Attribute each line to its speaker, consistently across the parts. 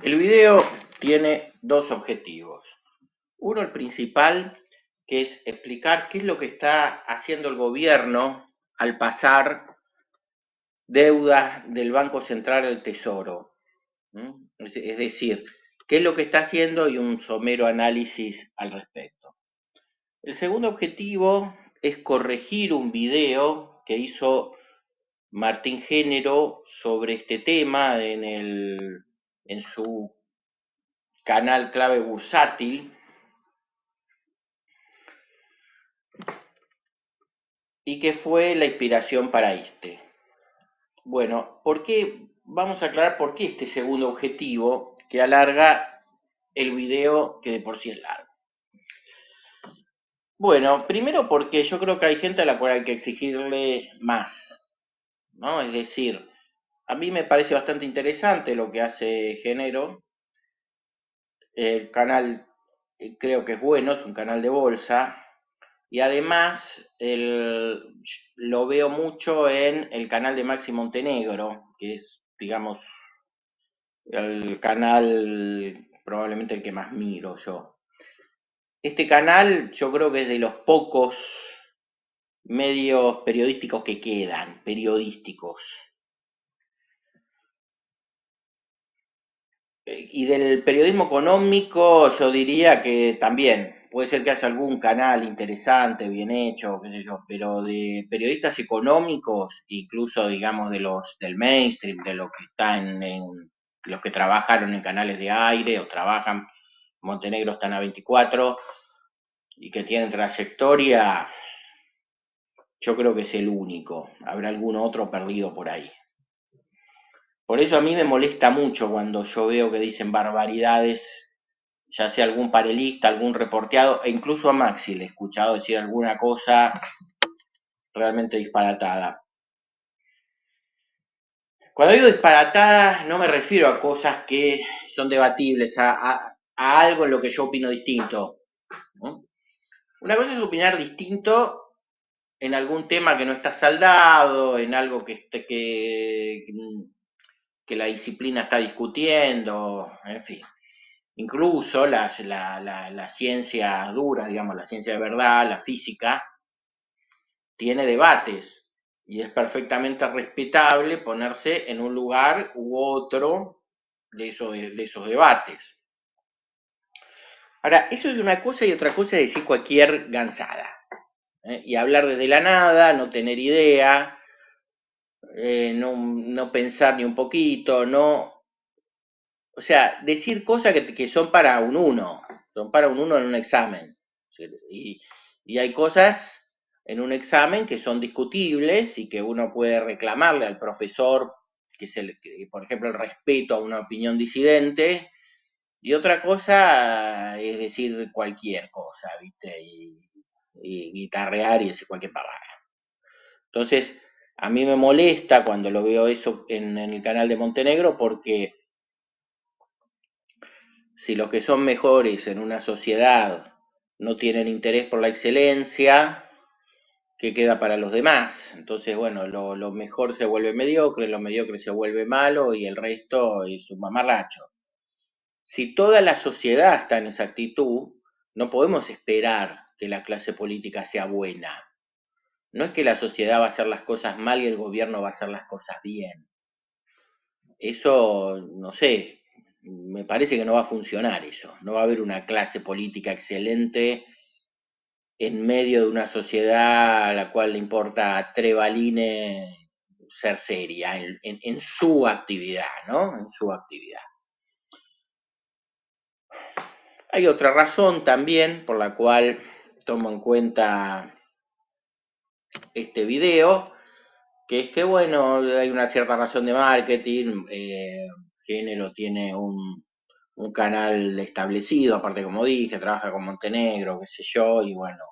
Speaker 1: El video tiene dos objetivos. Uno, el principal, que es explicar qué es lo que está haciendo el gobierno al pasar deudas del Banco Central al Tesoro. Es decir, qué es lo que está haciendo y un somero análisis al respecto. El segundo objetivo es corregir un video que hizo Martín Género sobre este tema en su canal Clave Bursátil, y que fue la inspiración para este. Bueno, vamos a aclarar por qué este segundo objetivo que alarga el video que de por sí es largo. Bueno, primero porque yo creo que hay gente a la cual hay que exigirle más, ¿no? Es decir, a mí me parece bastante interesante lo que hace Género. El canal creo que es bueno, es un canal de bolsa. Y además lo veo mucho en el canal de Maxi Montenegro, que es, digamos, el canal probablemente el que más miro yo. Este canal yo creo que es de los pocos medios periodísticos que quedan, periodísticos. Y del periodismo económico yo diría que también, puede ser que haya algún canal interesante, bien hecho, qué sé yo, pero de periodistas económicos, incluso digamos del mainstream, de los que están los que trabajaron en canales de aire o trabajan, Montenegro está en A24 y que tienen trayectoria, yo creo que es el único, habrá algún otro perdido por ahí. Por eso a mí me molesta mucho cuando yo veo que dicen barbaridades, ya sea algún panelista, algún reporteado, e incluso a Maxi le he escuchado decir alguna cosa realmente disparatada. Cuando digo disparatada, no me refiero a cosas que son debatibles, a algo en lo que yo opino distinto, ¿no? Una cosa es opinar distinto en algún tema que no está saldado, en algo que la disciplina está discutiendo, en fin. Incluso la ciencia dura, digamos, la ciencia de verdad, la física, tiene debates y es perfectamente respetable ponerse en un lugar u otro de esos debates. Ahora, eso es una cosa y otra cosa es decir cualquier gansada, y hablar desde la nada, no tener idea, no pensar ni un poquito, o sea, decir cosas que son para un uno, son para un uno en un examen. Y, y hay cosas en un examen que son discutibles y que uno puede reclamarle al profesor, por ejemplo, el respeto a una opinión disidente, y otra cosa es decir cualquier cosa, ¿viste? Y guitarrear y decir cualquier pavada. Entonces, a mí me molesta cuando lo veo eso en el canal de Montenegro, porque si los que son mejores en una sociedad no tienen interés por la excelencia, ¿qué queda para los demás? Entonces, bueno, lo mejor se vuelve mediocre, lo mediocre se vuelve malo y el resto es un mamarracho. Si toda la sociedad está en esa actitud, no podemos esperar que la clase política sea buena. No es que la sociedad va a hacer las cosas mal y el gobierno va a hacer las cosas bien. Eso, no sé, me parece que no va a funcionar eso. No va a haber una clase política excelente en medio de una sociedad a la cual le importa a tres balines ser seria en su actividad, ¿no? En su actividad. Hay otra razón también por la cual tomo en cuenta este video, que es que, bueno, hay una cierta razón de marketing, Género tiene un canal establecido, aparte como dije, trabaja con Montenegro, qué sé yo, y bueno,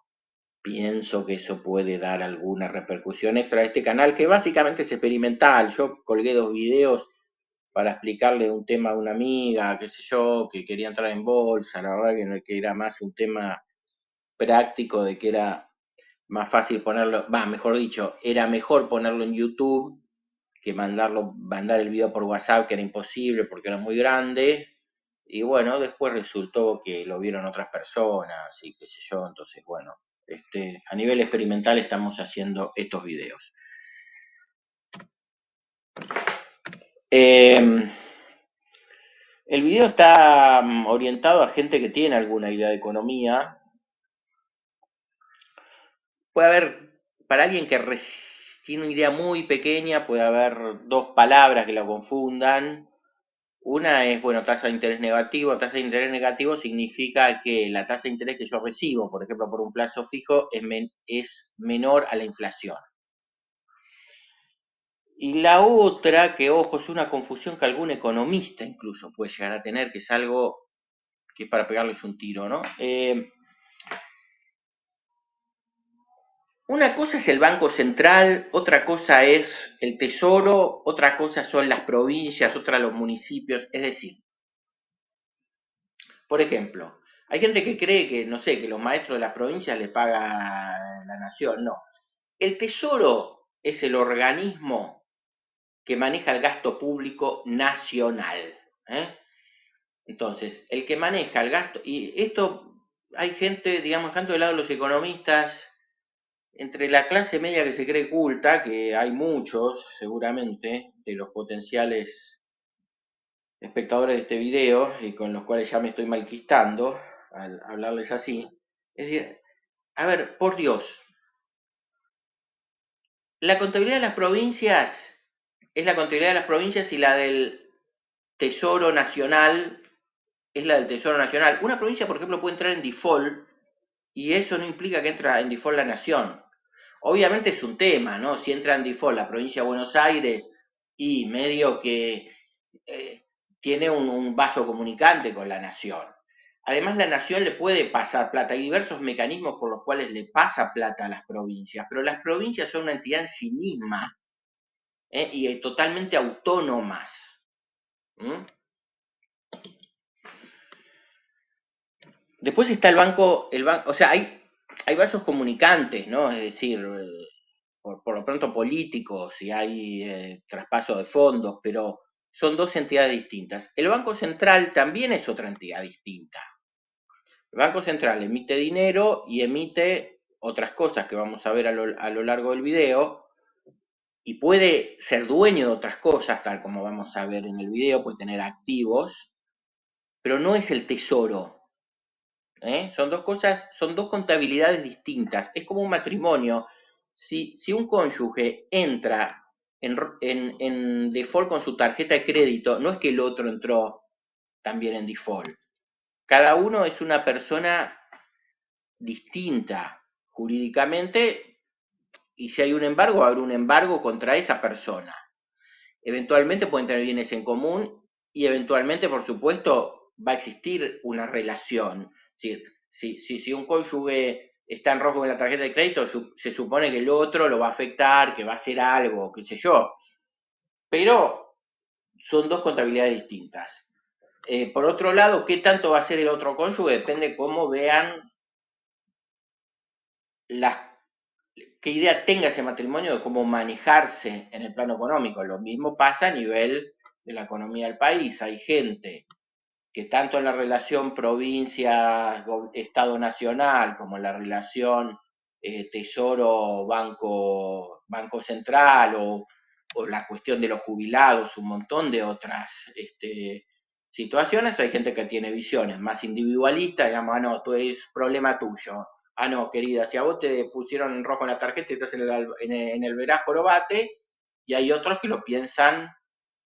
Speaker 1: pienso que eso puede dar alguna repercusión extra a este canal, que básicamente es experimental. Yo colgué 2 videos para explicarle un tema a una amiga, qué sé yo, que quería entrar en bolsa, la verdad que era más un tema práctico, de que era más fácil ponerlo, mejor dicho, era mejor ponerlo en YouTube que mandar el video por WhatsApp, que era imposible porque era muy grande. Y bueno, después resultó que lo vieron otras personas y qué sé yo, entonces bueno, a nivel experimental estamos haciendo estos videos. Eh, el video está orientado a gente que tiene alguna idea de economía. Puede haber, para alguien que tiene una idea muy pequeña, puede haber dos palabras que lo confundan. Una es, bueno, tasa de interés negativo. Tasa de interés negativo significa que la tasa de interés que yo recibo, por ejemplo, por un plazo fijo, es menor a la inflación. Y la otra, que ojo, es una confusión que algún economista incluso puede llegar a tener, que es algo que es para pegarles un tiro, ¿no? Una cosa es el Banco Central, otra cosa es el Tesoro, otra cosa son las provincias, otra los municipios. Es decir, por ejemplo, hay gente que cree que, no sé, que los maestros de las provincias le paga la nación. No. El Tesoro es el organismo que maneja el gasto público nacional. ¿eh? Entonces, el que maneja el gasto, y esto hay gente, digamos, dejando de lado los economistas, entre la clase media que se cree culta, que hay muchos, seguramente, de los potenciales espectadores de este video, y con los cuales ya me estoy malquistando al hablarles así. Es decir, a ver, por Dios, la contabilidad de las provincias es la contabilidad de las provincias y la del Tesoro Nacional es la del Tesoro Nacional. Una provincia, por ejemplo, puede entrar en default y eso no implica que entra en default la nación. Obviamente es un tema, ¿no? Si entra en default la provincia de Buenos Aires y medio que eh, tiene un vaso comunicante con la nación. Además, la nación le puede pasar plata. Hay diversos mecanismos por los cuales le pasa plata a las provincias, pero las provincias son una entidad en sí misma y totalmente autónomas. ¿Mm? Después está o sea, hay vasos comunicantes, ¿no? Es decir, por lo pronto políticos y hay traspaso de fondos, pero son dos entidades distintas. El Banco Central también es otra entidad distinta. El Banco Central emite dinero y emite otras cosas que vamos a ver a lo largo del video, y puede ser dueño de otras cosas, tal como vamos a ver en el video, puede tener activos, pero no es el tesoro. Son dos cosas, son dos contabilidades distintas. Es como un matrimonio. Si un cónyuge entra en default con su tarjeta de crédito, no es que el otro entró también en default. Cada uno es una persona distinta jurídicamente, y si hay un embargo, va a haber un embargo contra esa persona. Eventualmente pueden tener bienes en común y eventualmente, por supuesto, va a existir una relación. Si un cónyuge está en rojo con la tarjeta de crédito, se supone que el otro lo va a afectar, que va a hacer algo, qué sé yo. Pero son dos contabilidades distintas. Por otro lado, ¿qué tanto va a ser el otro cónyuge? Depende cómo vean las qué idea tenga ese matrimonio de cómo manejarse en el plano económico. Lo mismo pasa a nivel de la economía del país. Hay gente que tanto en la relación provincia-estado nacional como en la relación Tesoro-Banco Central o la cuestión de los jubilados, un montón de otras situaciones, hay gente que tiene visiones más individualistas, digamos, no, tú es problema tuyo. No, querida, si a vos te pusieron en rojo en la tarjeta y estás en el verajo, lo bate, y hay otros que lo piensan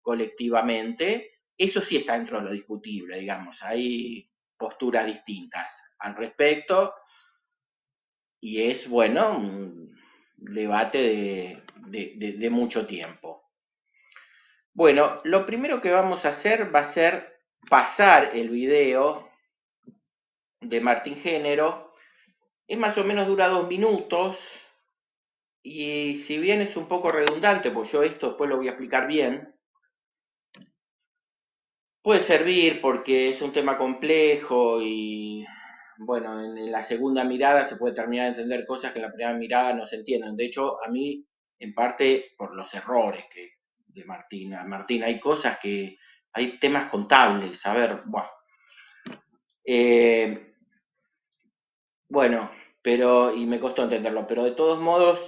Speaker 1: colectivamente. Eso sí está dentro de lo discutible, digamos, hay posturas distintas al respecto, y es, bueno, un debate de mucho tiempo. Bueno, lo primero que vamos a hacer va a ser pasar el video de Martín Género. Es más o menos, dura 2 minutos, y si bien es un poco redundante, pues yo esto después lo voy a explicar bien, puede servir porque es un tema complejo y, bueno, en la segunda mirada se puede terminar de entender cosas que en la primera mirada no se entienden. De hecho, a mí, en parte, por los errores de Martín, hay cosas que, hay temas contables, a ver, bueno. Eh, bueno, pero, y me costó entenderlo, pero de todos modos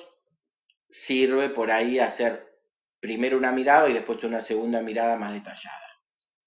Speaker 1: sirve por ahí hacer primero una mirada y después una segunda mirada más detallada.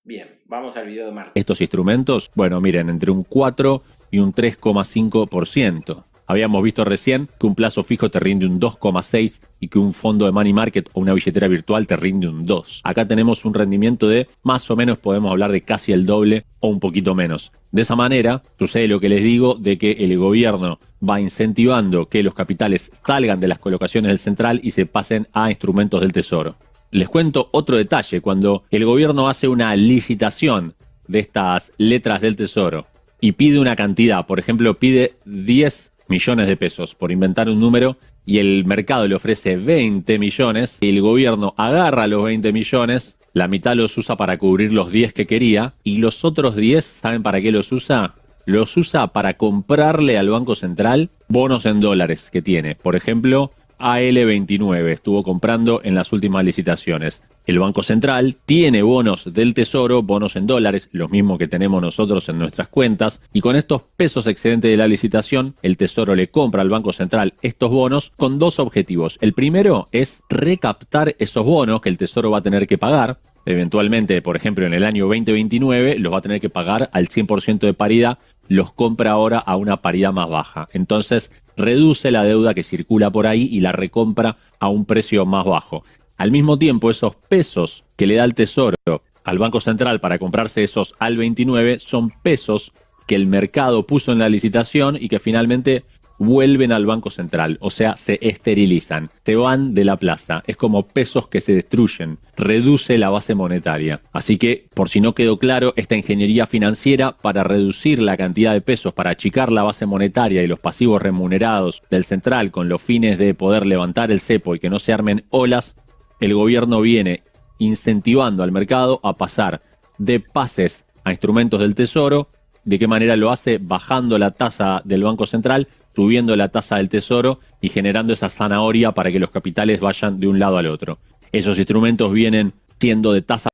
Speaker 1: Bien, vamos al video de Martín.
Speaker 2: Estos instrumentos, bueno, miren, entre un 4 y un 3,5%. Habíamos visto recién que un plazo fijo te rinde un 2,6 y que un fondo de money market o una billetera virtual te rinde un 2. Acá tenemos un rendimiento de más o menos, podemos hablar de casi el doble o un poquito menos. De esa manera, sucede lo que les digo de que el gobierno va incentivando que los capitales salgan de las colocaciones del central y se pasen a instrumentos del tesoro. Les cuento otro detalle, cuando el gobierno hace una licitación de estas letras del tesoro y pide una cantidad, por ejemplo, pide 10 millones de pesos, por inventar un número, y el mercado le ofrece 20 millones, y el gobierno agarra los 20 millones, la mitad los usa para cubrir los 10 que quería, y los otros 10, ¿saben para qué los usa? Los usa para comprarle al Banco Central bonos en dólares que tiene. Por ejemplo, AL29 estuvo comprando en las últimas licitaciones. El Banco Central tiene bonos del Tesoro, bonos en dólares, los mismos que tenemos nosotros en nuestras cuentas, y con estos pesos excedentes de la licitación, el Tesoro le compra al Banco Central estos bonos con dos objetivos. El primero es recaptar esos bonos que el Tesoro va a tener que pagar. Eventualmente, por ejemplo, en el año 2029 los va a tener que pagar al 100% de paridad, los compra ahora a una paridad más baja. Entonces, reduce la deuda que circula por ahí y la recompra a un precio más bajo. Al mismo tiempo, esos pesos que le da el Tesoro al Banco Central para comprarse esos AL 29 son pesos que el mercado puso en la licitación y que finalmente vuelven al Banco Central, o sea, se esterilizan, se van de la plaza. Es como pesos que se destruyen, reduce la base monetaria. Así que, por si no quedó claro, esta ingeniería financiera para reducir la cantidad de pesos, para achicar la base monetaria y los pasivos remunerados del central con los fines de poder levantar el cepo y que no se armen olas, el gobierno viene incentivando al mercado a pasar de pases a instrumentos del Tesoro. ¿De qué manera lo hace? Bajando la tasa del Banco Central, subiendo la tasa del Tesoro y generando esa zanahoria para que los capitales vayan de un lado al otro. Esos instrumentos vienen siendo de tasa.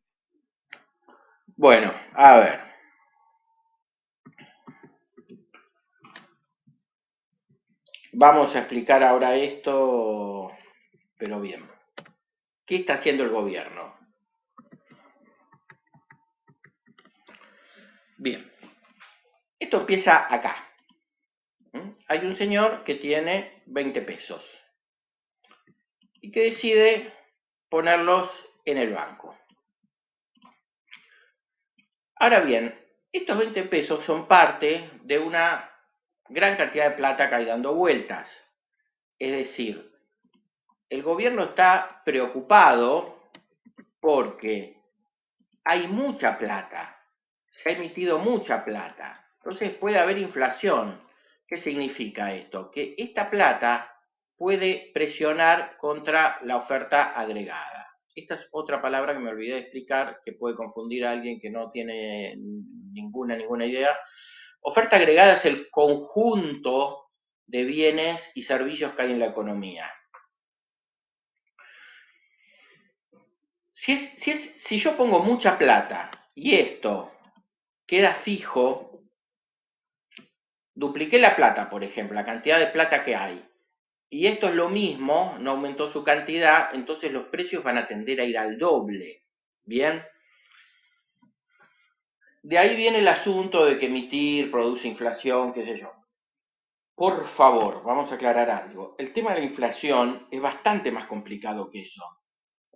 Speaker 1: Bueno, a ver. Vamos a explicar ahora esto, pero bien. ¿Qué está haciendo el gobierno? Bien, esto empieza acá. Hay un señor que tiene 20 pesos y que decide ponerlos en el banco. Ahora bien, estos 20 pesos son parte de una gran cantidad de plata que hay dando vueltas. Es decir, el gobierno está preocupado porque hay mucha plata, se ha emitido mucha plata, entonces puede haber inflación. ¿Qué significa esto? Que esta plata puede presionar contra la oferta agregada. Esta es otra palabra que me olvidé de explicar, que puede confundir a alguien que no tiene ninguna idea. Oferta agregada es el conjunto de bienes y servicios que hay en la economía. Si yo pongo mucha plata y esto queda fijo, dupliqué la plata, por ejemplo, la cantidad de plata que hay, y esto es lo mismo, no aumentó su cantidad, entonces los precios van a tender a ir al doble. Bien, de ahí viene el asunto de que emitir produce inflación, qué sé yo. Por favor, vamos a aclarar algo. El tema de la inflación es bastante más complicado que eso.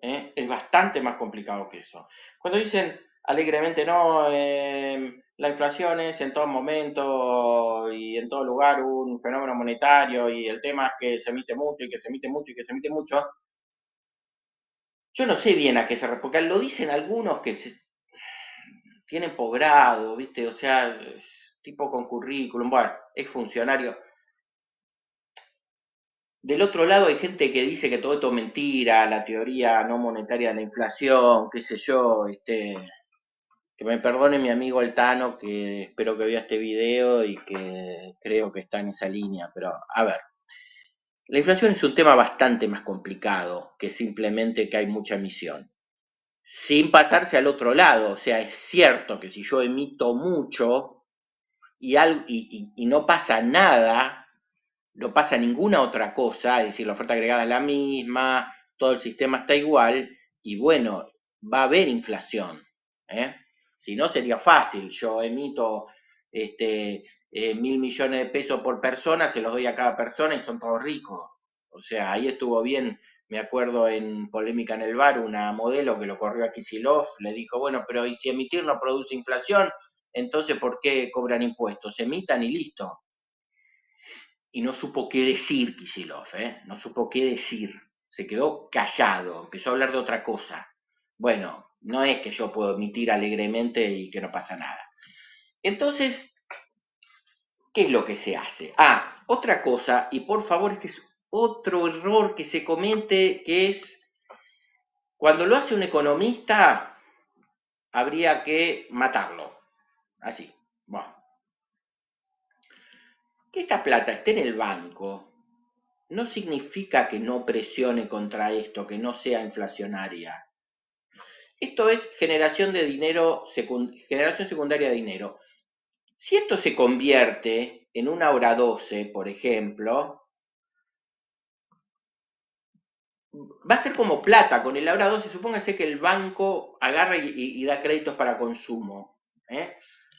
Speaker 1: Es bastante más complicado que eso. Cuando dicen alegremente, no, la inflación es en todo momento y en todo lugar un fenómeno monetario y el tema es que se emite mucho y que se emite mucho y que se emite mucho, yo no sé bien a qué se refiere, porque lo dicen algunos que tienen posgrado, ¿viste? O sea, tipo con currículum, bueno, es funcionario. Del otro lado hay gente que dice que todo esto es mentira, la teoría no monetaria de la inflación, qué sé yo, que me perdone mi amigo Altano, que espero que vea este video y que creo que está en esa línea, pero a ver, la inflación es un tema bastante más complicado que simplemente que hay mucha emisión. Sin pasarse al otro lado, o sea, es cierto que si yo emito mucho, y no pasa nada, no pasa ninguna otra cosa, es decir, la oferta agregada es la misma, todo el sistema está igual, y bueno, va a haber inflación. ¿eh? Si no, sería fácil, yo emito 1.000 millones de pesos por persona, se los doy a cada persona y son todos ricos. O sea, ahí estuvo bien, me acuerdo en Polémica en el Bar, una modelo que lo corrió a Kicillof, le dijo, bueno, pero ¿y si emitir no produce inflación? Entonces, ¿por qué cobran impuestos? Emitan y listo. Y no supo qué decir Kicillof, no supo qué decir. Se quedó callado, empezó a hablar de otra cosa. Bueno, no es que yo puedo emitir alegremente y que no pasa nada. Entonces, ¿qué es lo que se hace? Ah, otra cosa, y por favor, este es otro error que se comete, que es, cuando lo hace un economista, habría que matarlo. Así. Bueno, que esta plata esté en el banco no significa que no presione contra esto, que no sea inflacionaria. Esto es generación de dinero, generación secundaria de dinero. Si esto se convierte en una hora 12, por ejemplo, va a ser como plata. Con el hora 12, supóngase que el banco agarra y da créditos para consumo.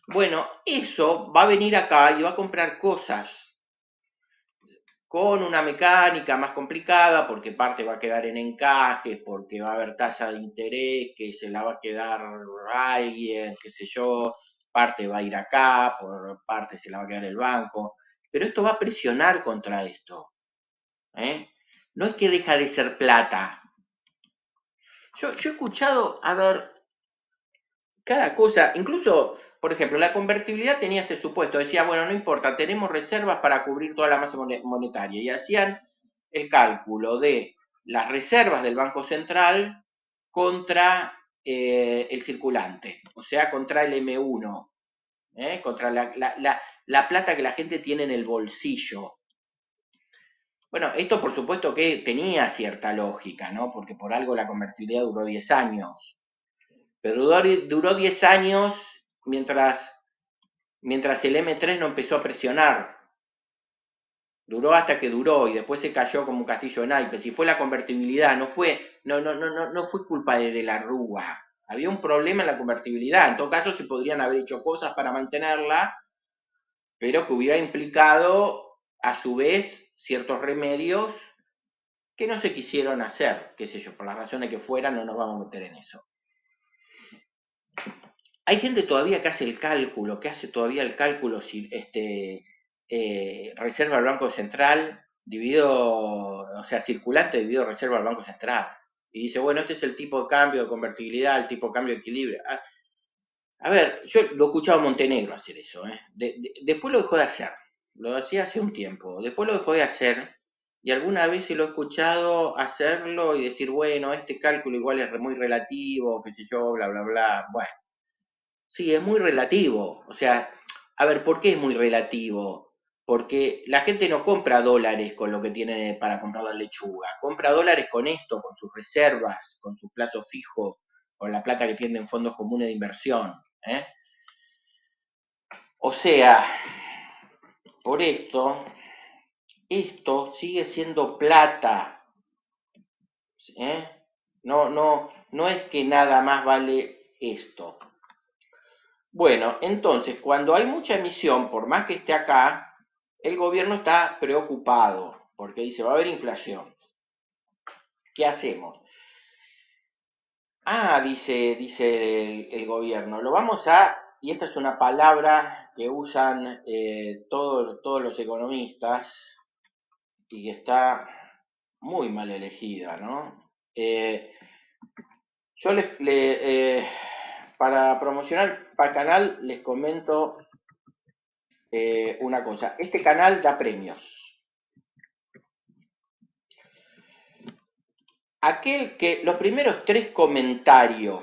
Speaker 1: Bueno, eso va a venir acá y va a comprar cosas con una mecánica más complicada, porque parte va a quedar en encajes, porque va a haber tasa de interés que se la va a quedar alguien, qué sé yo, parte va a ir acá, por parte se la va a quedar el banco, pero esto va a presionar contra esto. No es que deja de ser plata. Yo he escuchado, a ver, cada cosa, incluso, por ejemplo, la convertibilidad tenía este supuesto, decía, bueno, no importa, tenemos reservas para cubrir toda la masa monetaria, y hacían el cálculo de las reservas del Banco Central contra el circulante, o sea, contra el M1, contra la plata que la gente tiene en el bolsillo. Bueno, esto por supuesto que tenía cierta lógica, ¿no? Porque por algo la convertibilidad duró 10 años. Pero duró 10 años mientras, mientras el M3 no empezó a presionar. Duró hasta que duró y después se cayó como un castillo de naipes. Y fue la convertibilidad, no fue culpa de la Rúa. Había un problema en la convertibilidad. En todo caso, se podrían haber hecho cosas para mantenerla, pero que hubiera implicado, a su vez, ciertos remedios que no se quisieron hacer, qué sé yo, por las razones que fueran, no nos vamos a meter en eso. Hay gente todavía que hace el cálculo, que hace todavía el cálculo si reserva al Banco Central dividido, o sea, circulante dividido reserva al Banco Central. Y dice, bueno, este es el tipo de cambio de convertibilidad, el tipo de cambio de equilibrio. A ver, yo lo he escuchado a Montenegro hacer eso. Después lo dejó de hacer. Lo hacía hace un tiempo. Después lo dejó de hacer. Y alguna vez se lo he escuchado hacerlo y decir, bueno, este cálculo igual es muy relativo, qué sé yo, bla, bla, bla. Bueno. Sí, es muy relativo. O sea, a ver, ¿por qué es muy relativo? Porque la gente no compra dólares con lo que tiene para comprar la lechuga. Compra dólares con esto, con sus reservas, con su plato fijo, con la plata que tiene en fondos comunes de inversión. O sea, por esto sigue siendo plata. No es que nada más vale esto. Bueno, entonces, cuando hay mucha emisión, por más que esté acá, el gobierno está preocupado, porque dice, va a haber inflación. ¿Qué hacemos? Dice el gobierno, lo vamos a, y esta es una palabra que usan todos los economistas, y que está muy mal elegida, ¿no? Yo para promocionar el canal les comento una cosa. Este canal da premios. Aquel que los primeros 3 comentarios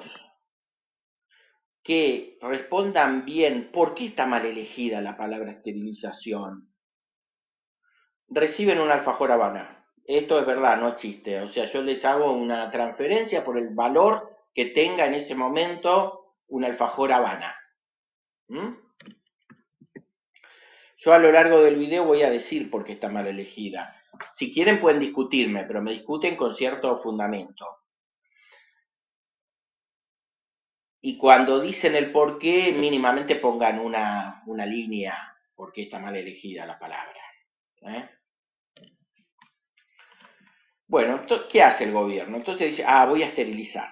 Speaker 1: que respondan bien por qué está mal elegida la palabra esterilización, reciben un alfajor Habana. Esto es verdad, no es chiste. O sea, yo les hago una transferencia por el valor que tenga en ese momento un alfajor Habana. ¿Mm? Yo a lo largo del video voy a decir por qué está mal elegida. Si quieren pueden discutirme, pero me discuten con cierto fundamento. Y cuando dicen el por qué, mínimamente pongan una línea, por qué está mal elegida la palabra. ¿Eh? Bueno, ¿qué hace el gobierno? Entonces dice, voy a esterilizar.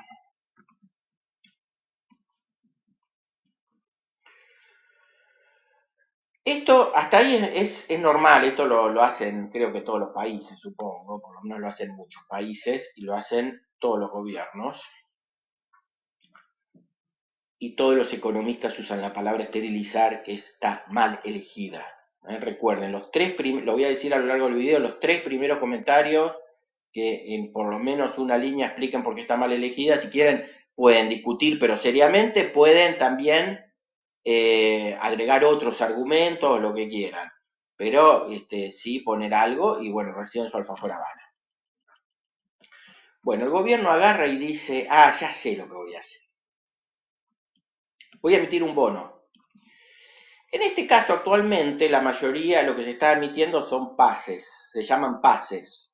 Speaker 1: Esto, hasta ahí es normal, esto lo hacen creo que todos los países, supongo, por lo menos lo hacen muchos países y lo hacen todos los gobiernos. Y todos los economistas usan la palabra esterilizar, que está mal elegida. Recuerden, lo voy a decir a lo largo del video, los 3 primeros comentarios, que en por lo menos una línea expliquen por qué está mal elegida. Si quieren, pueden discutir, pero seriamente pueden también agregar otros argumentos, lo que quieran. Pero sí poner algo y bueno, reciben su alfajor Habana. Bueno, el gobierno agarra y dice, ya sé lo que voy a hacer. Voy a emitir un bono. En este caso, actualmente, la mayoría de lo que se está emitiendo son pases, se llaman pases,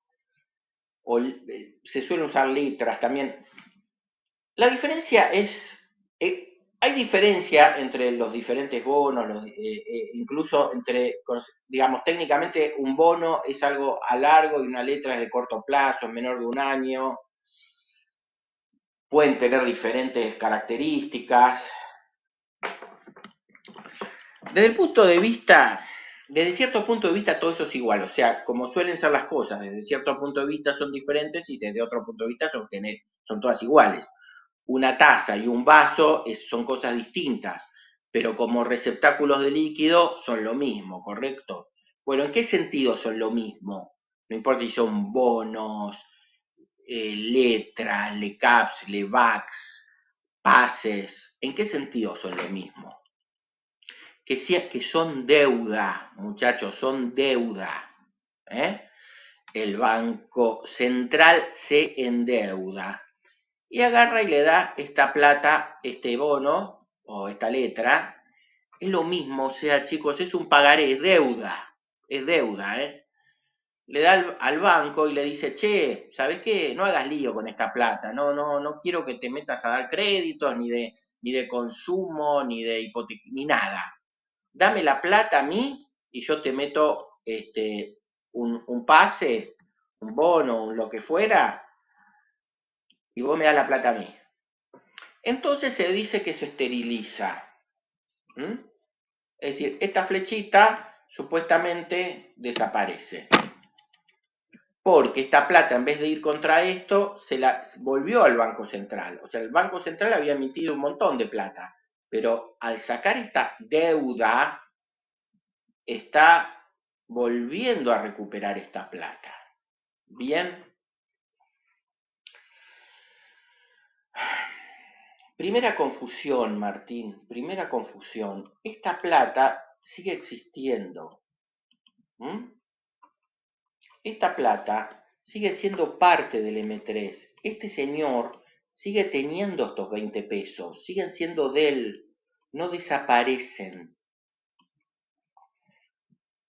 Speaker 1: o se suelen usar letras también. La diferencia es, hay diferencia entre los diferentes bonos, incluso entre, digamos, técnicamente un bono es algo a largo y una letra es de corto plazo, es menor de un año, pueden tener diferentes características. Desde cierto punto de vista todo eso es igual, o sea, como suelen ser las cosas, desde cierto punto de vista son diferentes y desde otro punto de vista son todas iguales. Una taza y un vaso son cosas distintas, pero como receptáculos de líquido son lo mismo, ¿correcto? Bueno, ¿en qué sentido son lo mismo? No importa si son bonos, letras, LECAPS, LEVAX, pases, ¿en qué sentido son lo mismo? Que son deuda, muchachos, son deuda. El Banco Central se endeuda y agarra y le da esta plata, este bono o esta letra. Es lo mismo, o sea, chicos, es un pagaré, es deuda, Le da al banco y le dice, che, ¿sabes qué? No hagas lío con esta plata, no quiero que te metas a dar créditos, ni de consumo, ni de hipoteca, ni nada. Dame la plata a mí y yo te meto un pase, un bono, lo que fuera, y vos me das la plata a mí. Entonces se dice que se esteriliza. Es decir, esta flechita supuestamente desaparece. Porque esta plata, en vez de ir contra esto, se la volvió al Banco Central. O sea, el Banco Central había emitido un montón de plata. Pero al sacar esta deuda, está volviendo a recuperar esta plata. Bien. Primera confusión, Martín, primera confusión. Esta plata sigue existiendo. Esta plata sigue siendo parte del M3. Este señor sigue teniendo estos 20 pesos, siguen siendo de él, no desaparecen.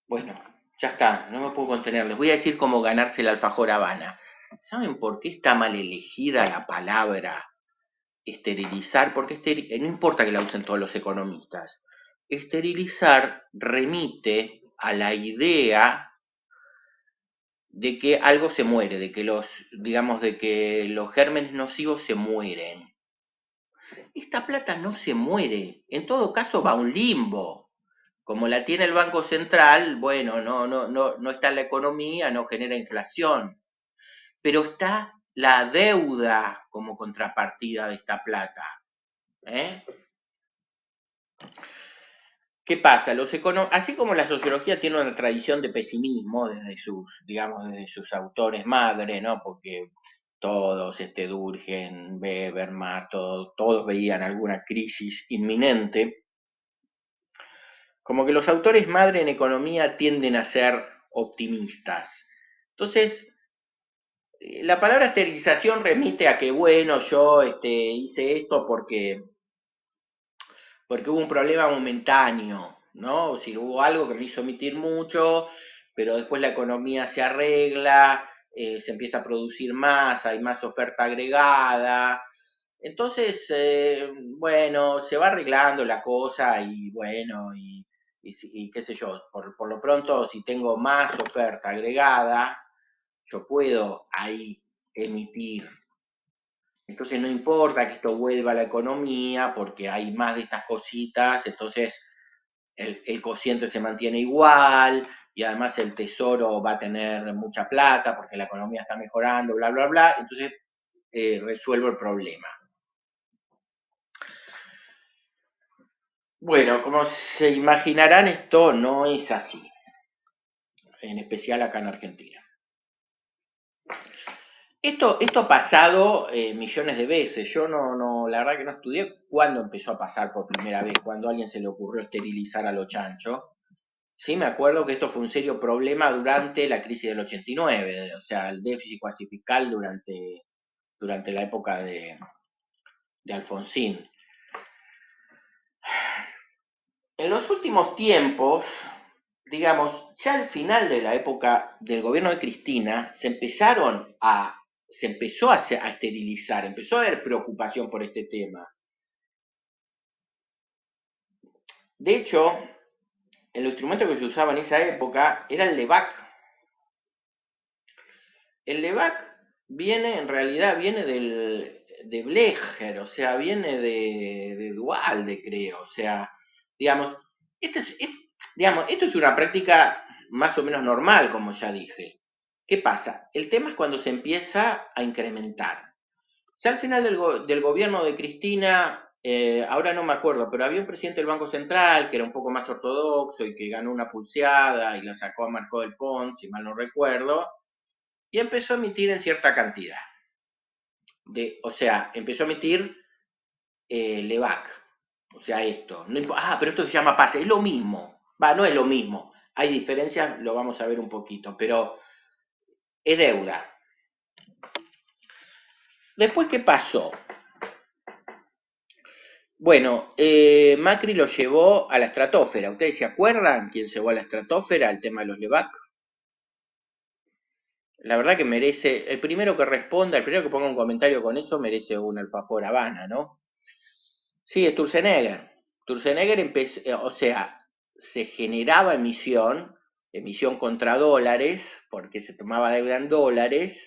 Speaker 1: Bueno, ya está, no me puedo contener. Les voy a decir cómo ganarse el alfajor Habana. ¿Saben por qué está mal elegida la palabra esterilizar? Porque no importa que la usen todos los economistas. Esterilizar remite a la idea de que algo se muere, de que los gérmenes nocivos se mueren. Esta plata no se muere, en todo caso va a un limbo. Como la tiene el Banco Central, bueno, no está en la economía, no genera inflación. Pero está la deuda como contrapartida de esta plata. ¿Qué pasa? Así como la sociología tiene una tradición de pesimismo desde sus autores madre, ¿no? Porque todos, Durkheim, Weber, Marx, todos veían alguna crisis inminente. Como que los autores madre en economía tienden a ser optimistas. Entonces, la palabra esterilización remite a que, bueno, yo hice esto porque hubo un problema momentáneo. ¿no? O si hubo algo que me hizo emitir mucho, pero después la economía se arregla, se empieza a producir más, hay más oferta agregada. Entonces, bueno, se va arreglando la cosa y bueno, y qué sé yo, por lo pronto si tengo más oferta agregada, yo puedo ahí emitir. Entonces no importa que esto vuelva a la economía porque hay más de estas cositas, entonces el cociente se mantiene igual y además el tesoro va a tener mucha plata porque la economía está mejorando, bla, bla, bla, entonces resuelvo el problema. Bueno, como se imaginarán, esto no es así, en especial acá en Argentina. Esto ha pasado millones de veces. Yo la verdad que no estudié cuándo empezó a pasar por primera vez, cuando a alguien se le ocurrió esterilizar a los chanchos. Sí, me acuerdo que esto fue un serio problema durante la crisis del 89, o sea, el déficit cuasi fiscal durante la época de Alfonsín. En los últimos tiempos, digamos, ya al final de la época del gobierno de Cristina, se empezó a esterilizar, empezó a haber preocupación por este tema. De hecho, el instrumento que se usaba en esa época era el LEVAC. El LEVAC en realidad viene de Blecher, o sea, viene de Duhalde, creo. O sea, digamos, esto es una práctica más o menos normal, como ya dije. ¿Qué pasa? El tema es cuando se empieza a incrementar. Ya al final del gobierno de Cristina, ahora no me acuerdo, pero había un presidente del Banco Central que era un poco más ortodoxo y que ganó una pulseada y la sacó a Marco del Pont, si mal no recuerdo, y empezó a emitir en cierta cantidad. O sea, empezó a emitir LEVAC. O sea, esto. No pero esto se llama pase. Es lo mismo. No es lo mismo. Hay diferencias, lo vamos a ver un poquito, pero es deuda. Después, ¿qué pasó? Bueno, Macri lo llevó a la estratosfera. ¿Ustedes se acuerdan quién llevó a la estratosfera el tema de los LEVAC? La verdad que merece, el primero que responda, el primero que ponga un comentario con eso, merece un alfajor Habana, ¿no? Sí, es Sturzenegger. Sturzenegger empezó, o sea, se generaba emisión contra dólares, porque se tomaba deuda en dólares,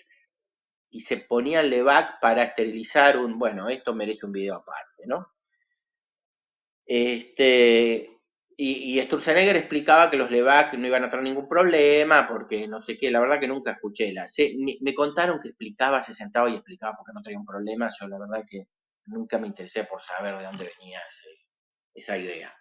Speaker 1: y se ponía el LEVAC para esterilizar bueno, esto merece un video aparte, ¿no? Y Sturzenegger explicaba que los LEVAC no iban a tener ningún problema, porque no sé qué, la verdad que nunca escuché. Me contaron que explicaba, se sentaba y explicaba porque no tenía un problema, yo la verdad que nunca me interesé por saber de dónde venía esa idea.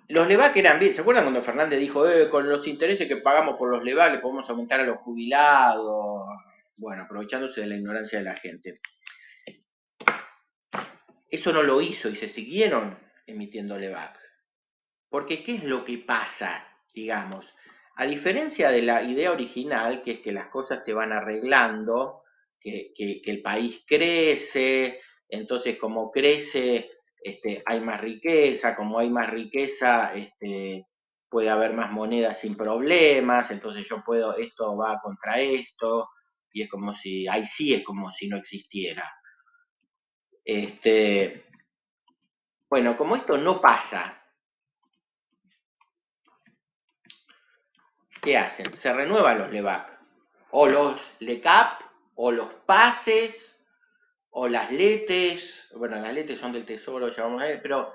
Speaker 1: Los LEVAC eran bien, ¿se acuerdan cuando Fernández dijo, con los intereses que pagamos por los LEVAC le podemos aumentar a los jubilados? Bueno, aprovechándose de la ignorancia de la gente. Eso no lo hizo y se siguieron emitiendo LEVAC. Porque ¿qué es lo que pasa, digamos? A diferencia de la idea original, que es que las cosas se van arreglando, que el país crece, entonces como crece, hay más riqueza, como hay más riqueza, puede haber más monedas sin problemas, entonces esto va contra esto, y es como si, ahí sí es como si no existiera. Bueno, como esto no pasa, ¿qué hacen? Se renuevan los LEVAC, o los LECAP, o los PASES, o las LETES, bueno, las LETES son del Tesoro, ya vamos a ver, pero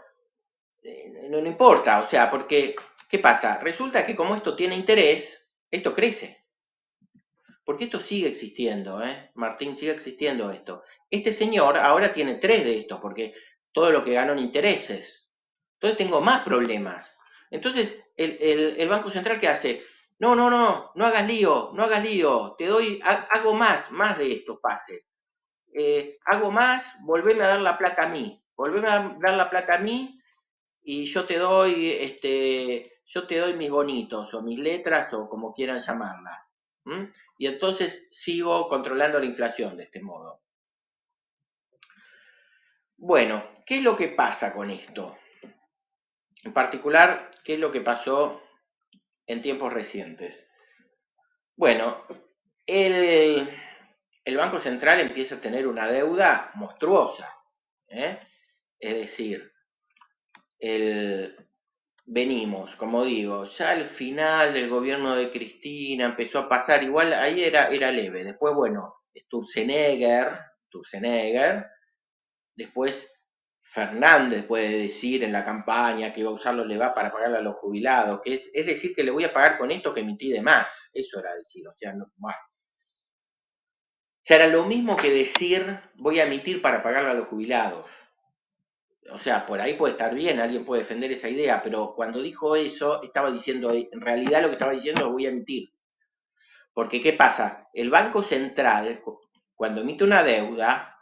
Speaker 1: no importa, o sea, porque, ¿qué pasa? Resulta que como esto tiene interés, esto crece. Porque esto sigue existiendo, Martín, sigue existiendo esto. Este señor ahora tiene 3 de estos, porque todo lo que ganó en intereses. Entonces tengo más problemas. Entonces, el Banco Central, ¿qué hace? No hagas lío, no hagas lío, hago más de estos pases. Hago más, volveme a dar la plata a mí, volveme a dar la plata a mí y yo te doy mis bonitos o mis letras o como quieran llamarlas. Y entonces sigo controlando la inflación de este modo. Bueno, ¿qué es lo que pasa con esto? En particular, ¿qué es lo que pasó en tiempos recientes? Bueno, el, el Banco Central empieza a tener una deuda monstruosa. ¿Eh? Es decir, venimos, como digo, ya al final del gobierno de Cristina empezó a pasar, igual ahí era leve, después, bueno, Sturzenegger, después Fernández puede decir en la campaña que iba a usar los LEVAC para pagarle a los jubilados, que es decir que le voy a pagar con esto que emití de más, eso era decir, o sea, no, bueno. O sea, era lo mismo que decir voy a emitir para pagarle a los jubilados. O sea, por ahí puede estar bien, alguien puede defender esa idea, pero cuando dijo eso, estaba diciendo, en realidad lo que estaba diciendo es voy a emitir. Porque, ¿qué pasa? El Banco Central, cuando emite una deuda,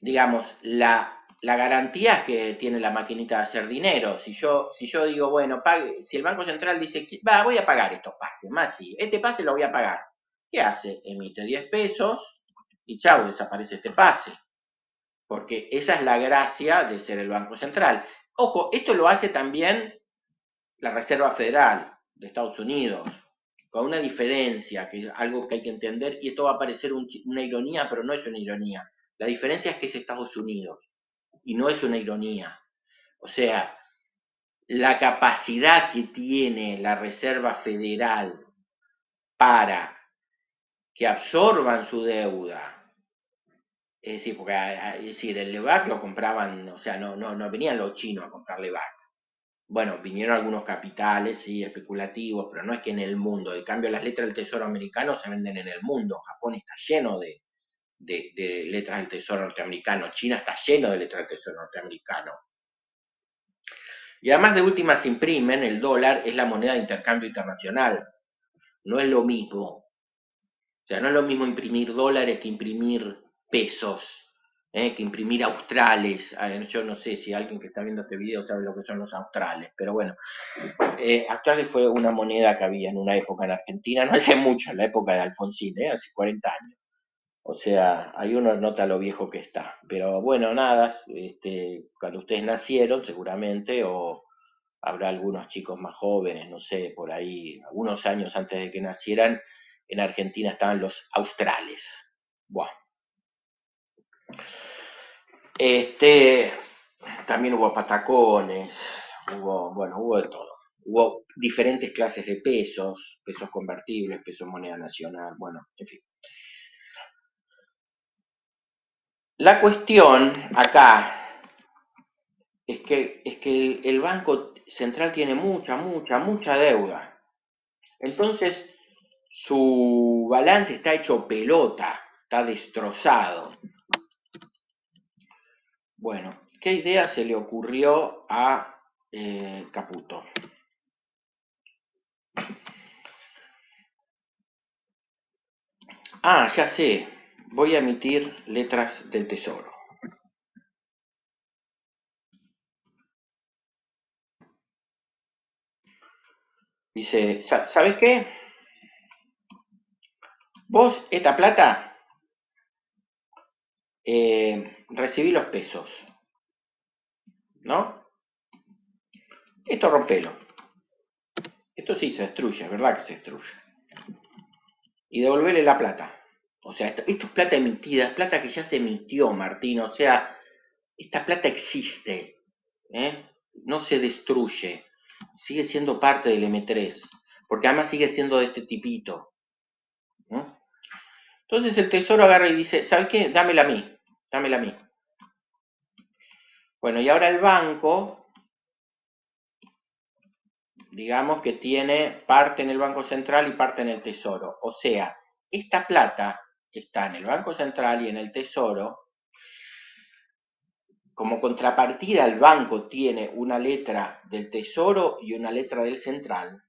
Speaker 1: digamos, la garantía es que tiene la maquinita de hacer dinero. Si yo digo, bueno, pague, si el Banco Central dice, va, voy a pagar estos pases, más sí, este pase lo voy a pagar. ¿Qué hace? Emite 10 pesos y chau, desaparece este pase. Porque esa es la gracia de ser el Banco Central. Ojo, esto lo hace también la Reserva Federal de Estados Unidos, con una diferencia, que es algo que hay que entender, y esto va a parecer una ironía, pero no es una ironía. La diferencia es que es Estados Unidos, y no es una ironía. O sea, la capacidad que tiene la Reserva Federal para que absorban su deuda. Es decir, porque el LEVAC lo compraban, o sea, no venían los chinos a comprar LEVAC. Bueno, vinieron algunos capitales, sí, especulativos, pero no es que en el mundo. En cambio, las letras del Tesoro americano se venden en el mundo. Japón está lleno de letras del Tesoro norteamericano. China está lleno de letras del Tesoro norteamericano. Y además de última se imprimen, el dólar es la moneda de intercambio internacional. No es lo mismo. O sea, no es lo mismo imprimir dólares que imprimir pesos, que imprimir australes. Yo no sé si alguien que está viendo este video sabe lo que son los australes, pero bueno, australes fue una moneda que había en una época en Argentina, no hace mucho, en la época de Alfonsín, hace 40 años. O sea, ahí uno nota lo viejo que está. Pero bueno, nada, cuando ustedes nacieron seguramente, o habrá algunos chicos más jóvenes, no sé, por ahí, algunos años antes de que nacieran, en Argentina estaban los australes. Bueno. También hubo patacones, hubo de todo. Hubo diferentes clases de pesos, pesos convertibles, pesos moneda nacional, bueno, en fin. La cuestión acá es que el Banco Central tiene mucha deuda. Entonces, su balance está hecho pelota, está destrozado. Bueno, ¿qué idea se le ocurrió a Caputo? Ah, ya sé, voy a emitir letras del Tesoro. Dice, ¿sabes qué? Vos, esta plata, recibí los pesos, ¿no? Esto rompelo. Esto sí se destruye, es verdad que se destruye. Y devolverle la plata. O sea, esto es plata emitida, es plata que ya se emitió, Martín. O sea, esta plata existe, no se destruye. Sigue siendo parte del M3, porque además sigue siendo de este tipito. Entonces el Tesoro agarra y dice, ¿sabes qué? Dámela a mí, dámela a mí. Bueno, y ahora el banco, digamos que tiene parte en el Banco Central y parte en el Tesoro. O sea, esta plata está en el Banco Central y en el Tesoro. Como contrapartida, el banco tiene una letra del Tesoro y una letra del Central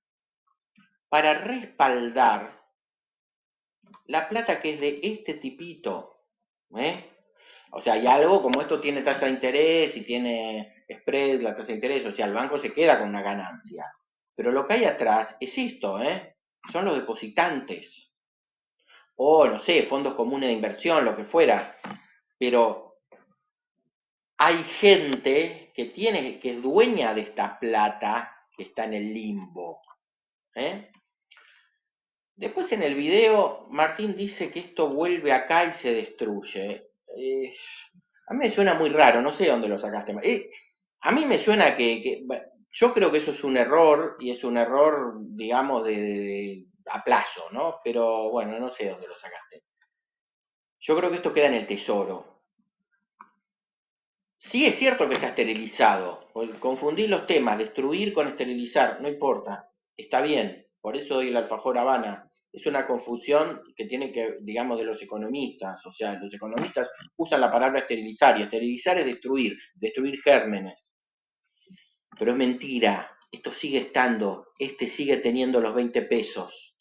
Speaker 1: para respaldar la plata que es de este tipito. O sea, y algo como esto tiene tasa de interés y tiene spread, la tasa de interés, o sea, el banco se queda con una ganancia. Pero lo que hay atrás es esto, son los depositantes. O, no sé, fondos comunes de inversión, lo que fuera. Pero hay gente que es dueña de esta plata que está en el limbo. ¿eh? Después en el video, Martín dice que esto vuelve acá y se destruye. A mí me suena muy raro, no sé de dónde lo sacaste. A mí me suena bueno, yo creo que eso es un error, y es un error, digamos, a plazo, ¿no? Pero bueno, no sé de dónde lo sacaste. Yo creo que esto queda en el tesoro. Sí es cierto que está esterilizado. Confundir los temas, destruir con esterilizar, no importa. Está bien. Por eso doy el alfajor Habana. Es una confusión que tiene que, digamos, de los economistas. O sea, los economistas usan la palabra esterilizar, y esterilizar es destruir gérmenes. Pero es mentira. Esto sigue estando. Este sigue teniendo los 20 pesos.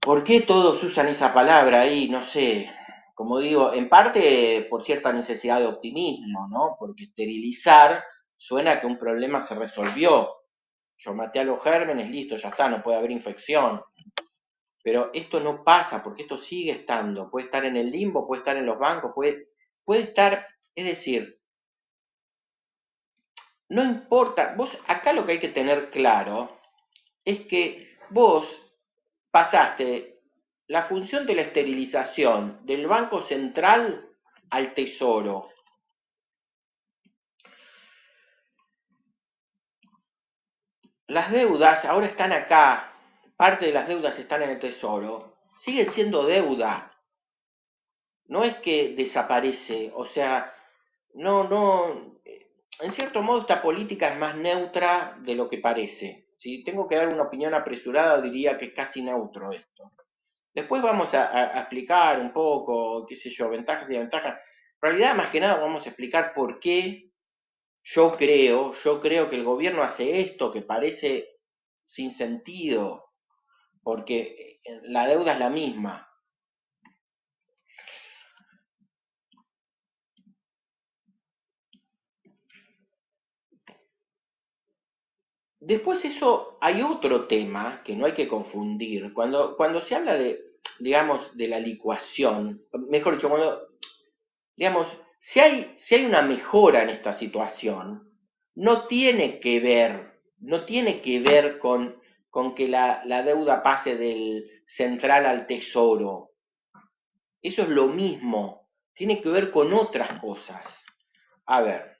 Speaker 1: ¿Por qué todos usan esa palabra ahí? No sé. Como digo, en parte por cierta necesidad de optimismo, ¿no? Porque esterilizar suena que un problema se resolvió. Yo maté a los gérmenes, listo, ya está, no puede haber infección. Pero esto no pasa, porque esto sigue estando. Puede estar en el limbo, puede estar en los bancos, puede estar, es decir, no importa. Vos, acá lo que hay que tener claro es que vos pasaste la función de la esterilización del Banco Central al Tesoro. Las deudas ahora están acá, parte de las deudas están en el Tesoro, siguen siendo deuda, no es que desaparece, o sea, no, en cierto modo esta política es más neutra de lo que parece. Si tengo que dar una opinión apresurada, diría que es casi neutro esto. Después vamos a explicar un poco, qué sé yo, ventajas y desventajas. En realidad, más que nada, vamos a explicar por qué yo creo que el gobierno hace esto, que parece sin sentido, porque la deuda es la misma. Después eso, hay otro tema que no hay que confundir. Cuando se habla de, digamos, de la licuación, mejor dicho, digamos, si hay una mejora en esta situación, no tiene que ver con que la deuda pase del central al tesoro. Eso es lo mismo, tiene que ver con otras cosas. A ver,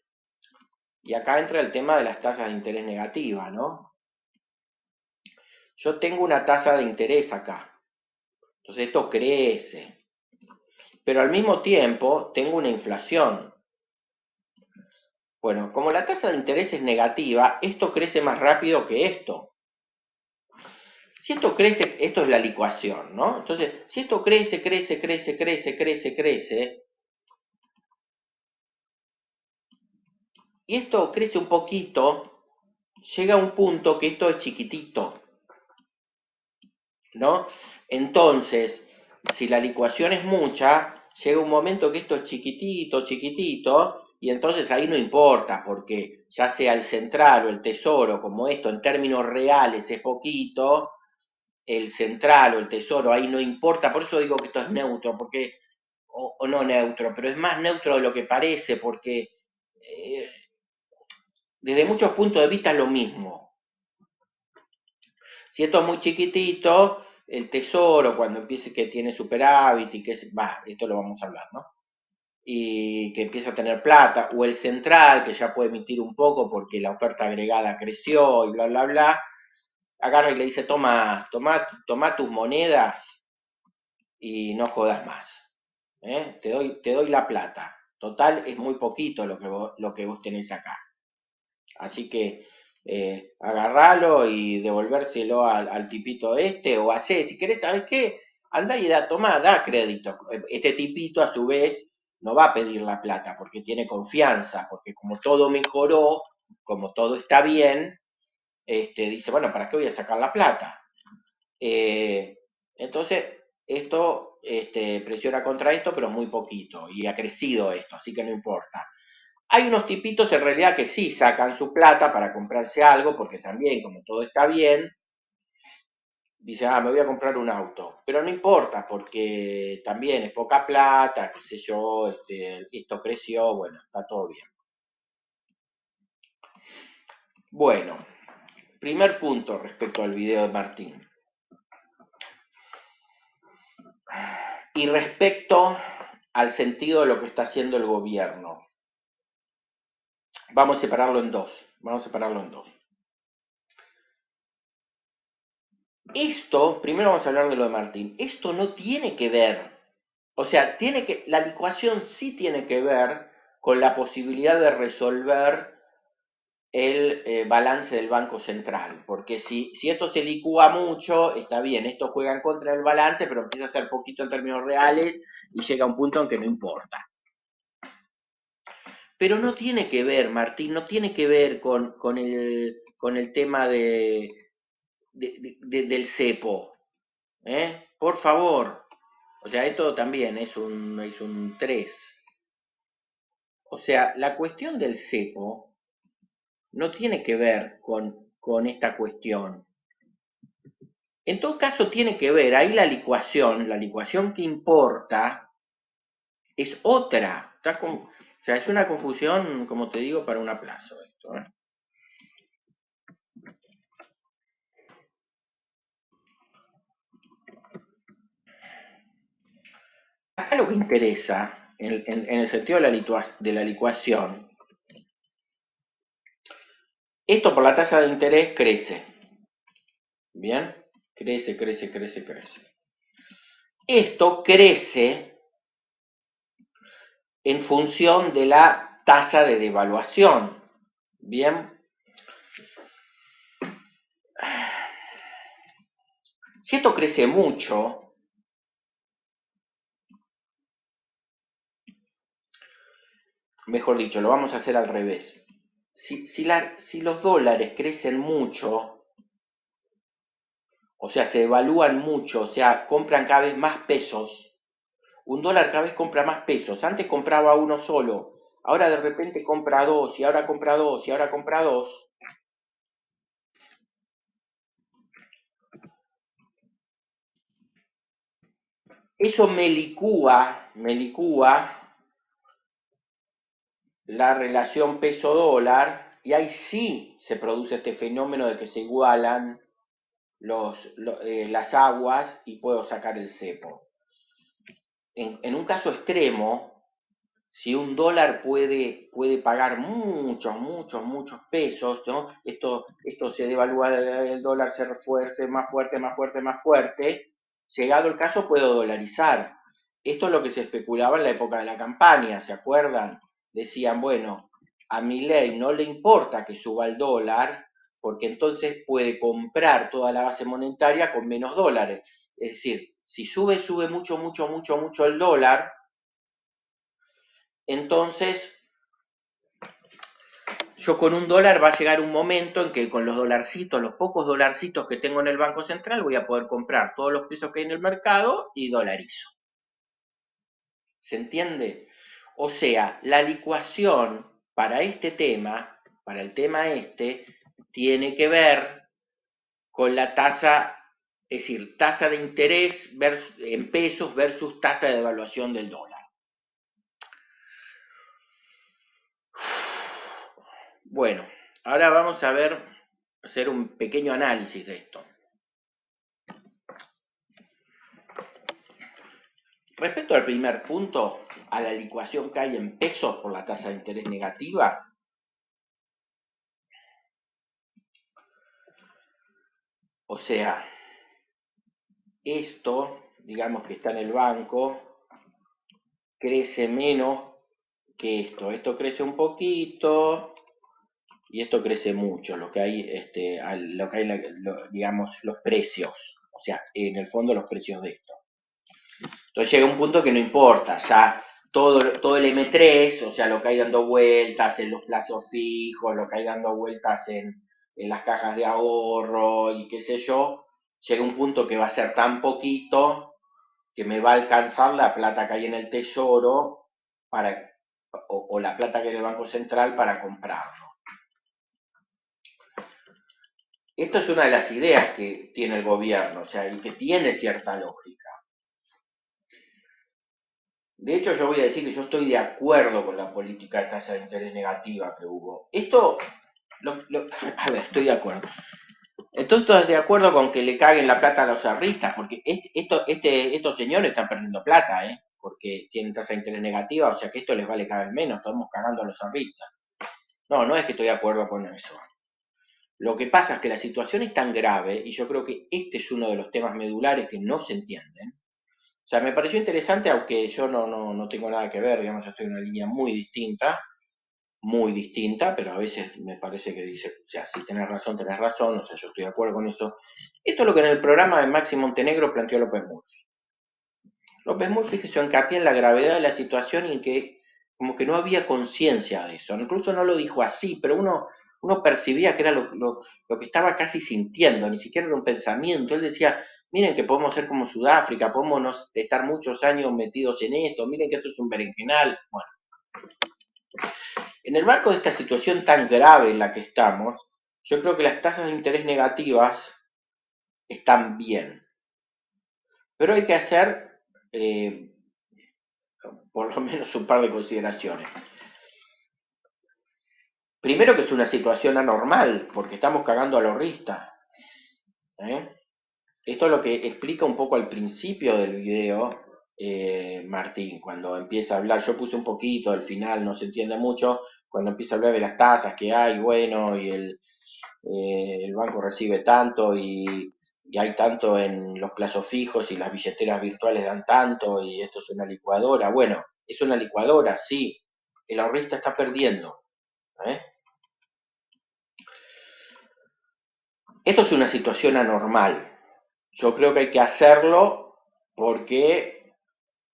Speaker 1: y acá entra el tema de las tasas de interés negativa, ¿no? Yo tengo una tasa de interés acá, entonces esto crece, pero al mismo tiempo tengo una inflación. Bueno, como la tasa de interés es negativa, esto crece más rápido que esto. Si esto crece, esto es la licuación, ¿no? Entonces, si esto crece, y esto crece un poquito, llega a un punto que esto es chiquitito, ¿no? Entonces, si la licuación es mucha, llega un momento que esto es chiquitito, y entonces ahí no importa, porque ya sea el central o el tesoro, como esto en términos reales es poquito, el central o el tesoro ahí no importa, por eso digo que esto es neutro, porque, o no neutro, pero es más neutro de lo que parece, porque eh, desde muchos puntos de vista es lo mismo. Si esto es muy chiquitito, el tesoro, cuando empiece que tiene superávit y que esto lo vamos a hablar, ¿no? Y que empieza a tener plata, o el central, que ya puede emitir un poco porque la oferta agregada creció y bla, bla, bla, agarra y le dice, toma tus monedas y no jodas más. Te doy la plata. Total, es muy poquito lo que vos tenés acá. Así que agarralo y devolvérselo al tipito este, o hacé, si querés, ¿sabes qué? Andá y da crédito. Este tipito a su vez no va a pedir la plata porque tiene confianza, porque como todo mejoró, como todo está bien, dice, bueno, ¿para qué voy a sacar la plata? Entonces, esto presiona contra esto, pero muy poquito, y ha crecido esto, así que no importa. Hay unos tipitos en realidad que sí sacan su plata para comprarse algo, porque también, como todo está bien, dice, me voy a comprar un auto, pero no importa, porque también es poca plata, qué sé yo, esto creció, bueno, está todo bien. Bueno, primer punto respecto al video de Martín. Y respecto al sentido de lo que está haciendo el gobierno, vamos a separarlo en dos. Esto, primero vamos a hablar de lo de Martín. Esto no tiene que ver, o sea, la licuación sí tiene que ver con la posibilidad de resolver el balance del Banco Central, porque si esto se licúa mucho, está bien, esto juega en contra del balance, pero empieza a ser poquito en términos reales y llega a un punto en que no importa. Pero no tiene que ver, Martín, no tiene que ver con el tema del cepo. Por favor. O sea, esto también es un 3. O sea, la cuestión del cepo no tiene que ver con esta cuestión. En todo caso tiene que ver, ahí la licuación que importa es otra. O sea, es una confusión, como te digo, para un aplazo esto. Acá lo que interesa, en el sentido de la licuación, esto por la tasa de interés crece. ¿Bien? Crece. Esto crece en función de la tasa de devaluación. ¿Bien? Si esto crece mucho, mejor dicho, lo vamos a hacer al revés. Si los dólares crecen mucho, o sea, se devalúan mucho, o sea, compran cada vez más pesos, un dólar cada vez compra más pesos. Antes compraba uno solo, ahora de repente compra dos, y ahora compra dos, y ahora compra dos. Eso me licúa la relación peso-dólar, y ahí sí se produce este fenómeno de que se igualan las aguas y puedo sacar el cepo. En un caso extremo, si un dólar puede pagar muchos pesos, ¿no? Esto se devalúa, el dólar se refuerce más fuerte, llegado el caso puedo dolarizar. Esto es lo que se especulaba en la época de la campaña, ¿se acuerdan? Decían, bueno, a Milei no le importa que suba el dólar, porque entonces puede comprar toda la base monetaria con menos dólares. Es decir, si sube mucho el dólar, entonces yo con un dólar va a llegar un momento en que con los dolarcitos, los pocos dolarcitos que tengo en el Banco Central, voy a poder comprar todos los pesos que hay en el mercado y dolarizo. ¿Se entiende? O sea, la licuación para este tema, para el tema tiene que ver con la tasa, es decir, tasa de interés en pesos versus tasa de devaluación del dólar. Bueno, ahora vamos a hacer un pequeño análisis de esto. Respecto al primer punto, a la licuación que hay en pesos por la tasa de interés negativa, o sea, esto, digamos que está en el banco, crece menos que esto crece un poquito y esto crece mucho, lo que hay, digamos, los precios, o sea, en el fondo los precios de esto. Entonces llega un punto que no importa, ya todo el M3, o sea, lo que hay dando vueltas en los plazos fijos, lo que hay dando vueltas en las cajas de ahorro y qué sé yo, llega un punto que va a ser tan poquito que me va a alcanzar la plata que hay en el tesoro o la plata que hay en el Banco Central para comprarlo. Esto es una de las ideas que tiene el gobierno, o sea, y que tiene cierta lógica. De hecho, yo voy a decir que yo estoy de acuerdo con la política de tasa de interés negativa que hubo. A ver, estoy de acuerdo. Entonces, ¿estás de acuerdo con que le caguen la plata a los ahorristas? Porque estos señores están perdiendo plata, ¿eh? Porque tienen tasa de interés negativa, o sea que esto les vale cada vez menos, estamos cagando a los ahorristas. No, no es que estoy de acuerdo con eso. Lo que pasa es que la situación es tan grave, y yo creo que este es uno de los temas medulares que no se entienden. O sea, me pareció interesante, aunque yo no tengo nada que ver, digamos, yo estoy en una línea muy distinta, pero a veces me parece que dice, o sea, si tenés razón, o sea, yo estoy de acuerdo con eso. Esto es lo que en el programa de Maxi Montenegro planteó López Murphy. López Murphy hizo hincapié en la gravedad de la situación y en que como que no había conciencia de eso. Incluso no lo dijo así, pero uno percibía que era lo que estaba casi sintiendo, ni siquiera era un pensamiento. Él decía, miren que podemos ser como Sudáfrica, podemos no estar muchos años metidos en esto, miren que esto es un berenjenal. Bueno, en el marco de esta situación tan grave en la que estamos, yo creo que las tasas de interés negativas están bien, pero hay que hacer eh, por lo menos un par de consideraciones. Primero que es una situación anormal, porque estamos cagando al ahorrista. ¿Eh? Esto es lo que explica un poco al principio del video Martín, cuando empieza a hablar, yo puse un poquito, al final no se entiende mucho, cuando empieza a hablar de las tasas que hay, bueno, y el banco recibe tanto y hay tanto en los plazos fijos y las billeteras virtuales dan tanto y esto es una licuadora. Bueno, es una licuadora, sí, el ahorrista está perdiendo. ¿Eh? Esto es una situación anormal. Yo creo que hay que hacerlo porque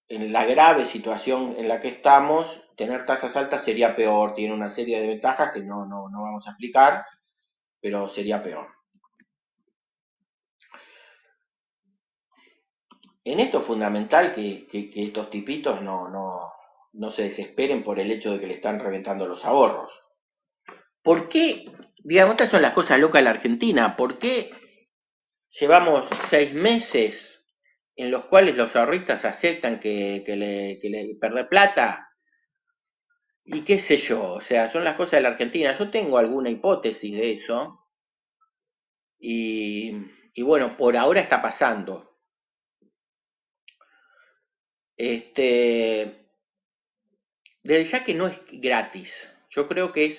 Speaker 1: en la grave situación en la que estamos, tener tasas altas sería peor. Tiene una serie de ventajas que no vamos a explicar, pero sería peor. En esto es fundamental que estos tipitos no se desesperen por el hecho de que le están reventando los ahorros. ¿Por qué, digamos, estas son las cosas locas de la Argentina? ¿Por qué llevamos 6 meses en los cuales los ahorristas aceptan que le perder plata? Y qué sé yo, o sea, son las cosas de la Argentina. Yo tengo alguna hipótesis de eso y, y bueno, por ahora está pasando. Este, desde ya que no es gratis. Yo creo que es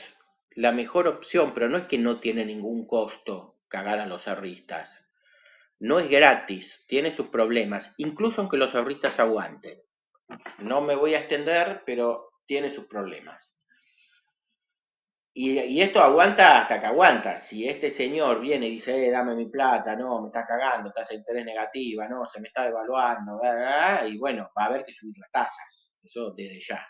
Speaker 1: la mejor opción, pero no es que no tiene ningún costo cagar a los ahorristas. No es gratis, tiene sus problemas, incluso aunque los ahorristas aguanten. No me voy a extender, pero tiene sus problemas. Y esto aguanta hasta que aguanta. Si este señor viene y dice, dame mi plata, no, me está cagando, tasa de interés negativa, no, se me está devaluando, bla, bla, bla, y bueno, va a haber que subir las tasas. Eso desde ya.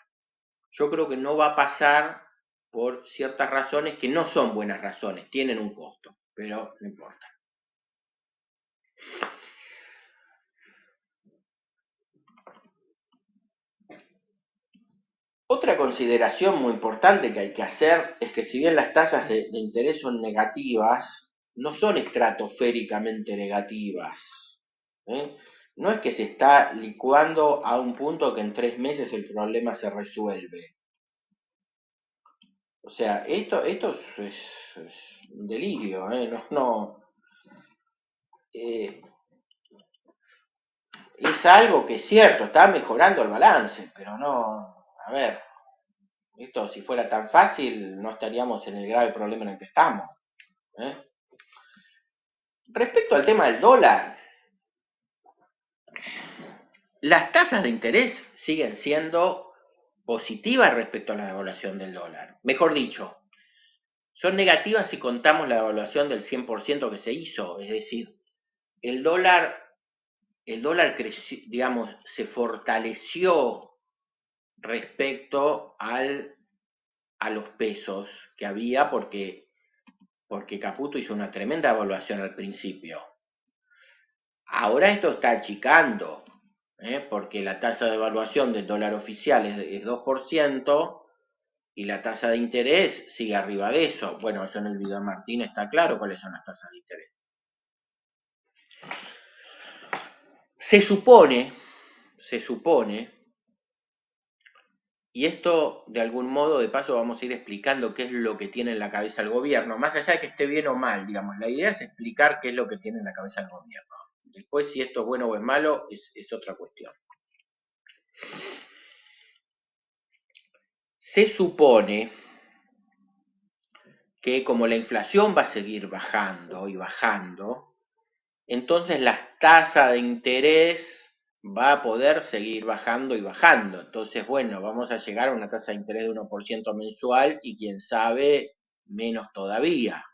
Speaker 1: Yo creo que no va a pasar por ciertas razones que no son buenas razones, tienen un costo, pero no importa. Otra consideración muy importante que hay que hacer es que si bien las tasas de interés son negativas, no son estratosféricamente negativas. ¿Eh? No es que se está licuando a un punto que en 3 meses el problema se resuelve. O sea, esto es un delirio, ¿eh? Eh, es algo que es cierto, está mejorando el balance, pero no, a ver, esto si fuera tan fácil no estaríamos en el grave problema en el que estamos. ¿Eh? Respecto al tema del dólar, las tasas de interés siguen siendo positivas respecto a la devaluación del dólar. Mejor dicho, son negativas si contamos la devaluación del 100% que se hizo, es decir, el dólar, el dólar creció, digamos, se fortaleció respecto a los pesos que había porque Caputo hizo una tremenda evaluación al principio. Ahora esto está achicando, porque la tasa de evaluación del dólar oficial es 2% y la tasa de interés sigue arriba de eso. Bueno, eso en el video de Martín está claro cuáles son las tasas de interés. Se supone, y esto de algún modo de paso vamos a ir explicando qué es lo que tiene en la cabeza el gobierno, más allá de que esté bien o mal, digamos, la idea es explicar qué es lo que tiene en la cabeza el gobierno. Después si esto es bueno o es malo es otra cuestión. Se supone que como la inflación va a seguir bajando y bajando, entonces la tasa de interés va a poder seguir bajando y bajando. Entonces, bueno, vamos a llegar a una tasa de interés de 1% mensual y quién sabe, menos todavía.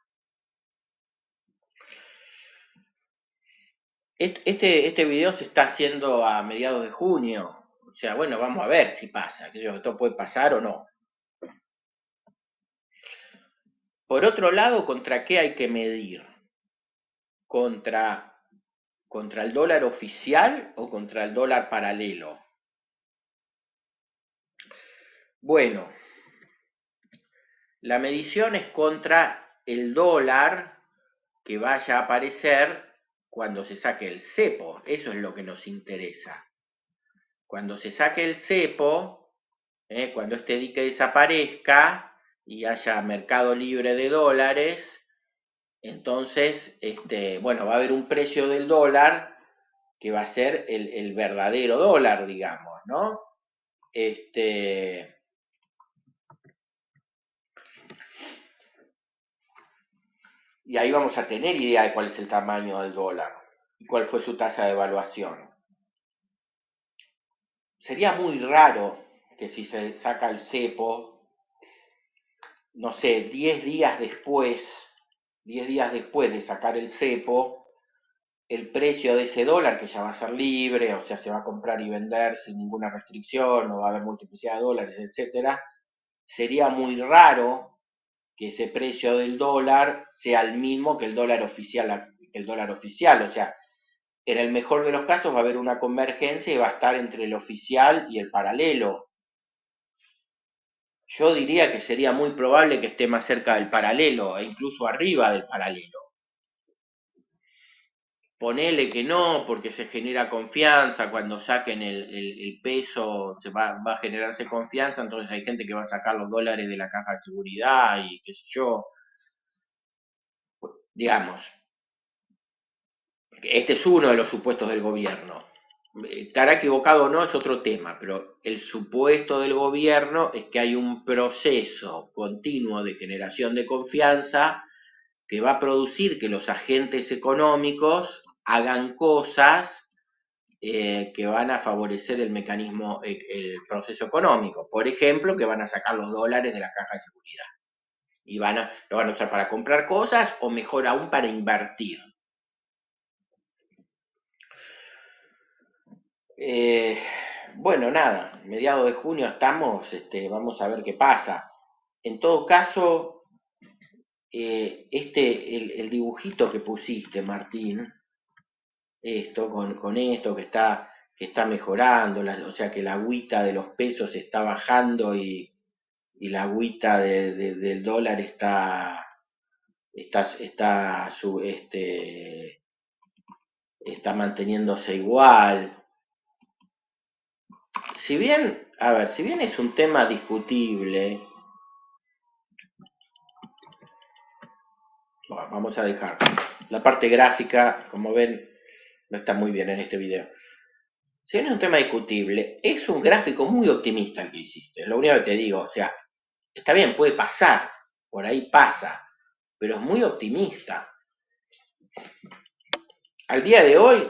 Speaker 1: Este video se está haciendo a mediados de junio. O sea, bueno, vamos a ver si pasa. Esto puede pasar o no. Por otro lado, ¿contra qué hay que medir? ¿Contra el dólar oficial o contra el dólar paralelo? Bueno, la medición es contra el dólar que vaya a aparecer cuando se saque el cepo. Eso es lo que nos interesa. Cuando se saque el cepo, cuando este dique desaparezca y haya mercado libre de dólares, entonces, bueno, va a haber un precio del dólar que va a ser el verdadero dólar, digamos, ¿no? Y ahí vamos a tener idea de cuál es el tamaño del dólar y cuál fue su tasa de evaluación. Sería muy raro que si se saca el cepo, no sé, 10 días después de sacar el cepo, el precio de ese dólar, que ya va a ser libre, o sea, se va a comprar y vender sin ninguna restricción, no va a haber multiplicidad de dólares, etcétera, sería muy raro que ese precio del dólar sea el mismo que el dólar oficial, o sea, en el mejor de los casos va a haber una convergencia y va a estar entre el oficial y el paralelo. Yo diría que sería muy probable que esté más cerca del paralelo e incluso arriba del paralelo. Ponele que no, porque se genera confianza, cuando saquen el peso va a generarse confianza, entonces hay gente que va a sacar los dólares de la caja de seguridad y qué sé yo. Digamos, este es uno de los supuestos del gobierno. Estará equivocado o no es otro tema, pero el supuesto del gobierno es que hay un proceso continuo de generación de confianza que va a producir que los agentes económicos hagan cosas que van a favorecer el mecanismo, el proceso económico. Por ejemplo, que van a sacar los dólares de la caja de seguridad y lo van a usar para comprar cosas o mejor aún para invertir. Bueno, nada, mediados de junio estamos, vamos a ver qué pasa. En todo caso, el dibujito que pusiste, Martín, con esto que está mejorando, o sea que la agüita de los pesos está bajando y la agüita del dólar está manteniéndose igual. Si bien es un tema discutible, bueno, vamos a dejar. La parte gráfica, como ven, no está muy bien en este video. Si bien es un tema discutible, es un gráfico muy optimista el que hiciste. Es lo único que te digo, o sea, está bien, puede pasar, por ahí pasa, pero es muy optimista. Al día de hoy,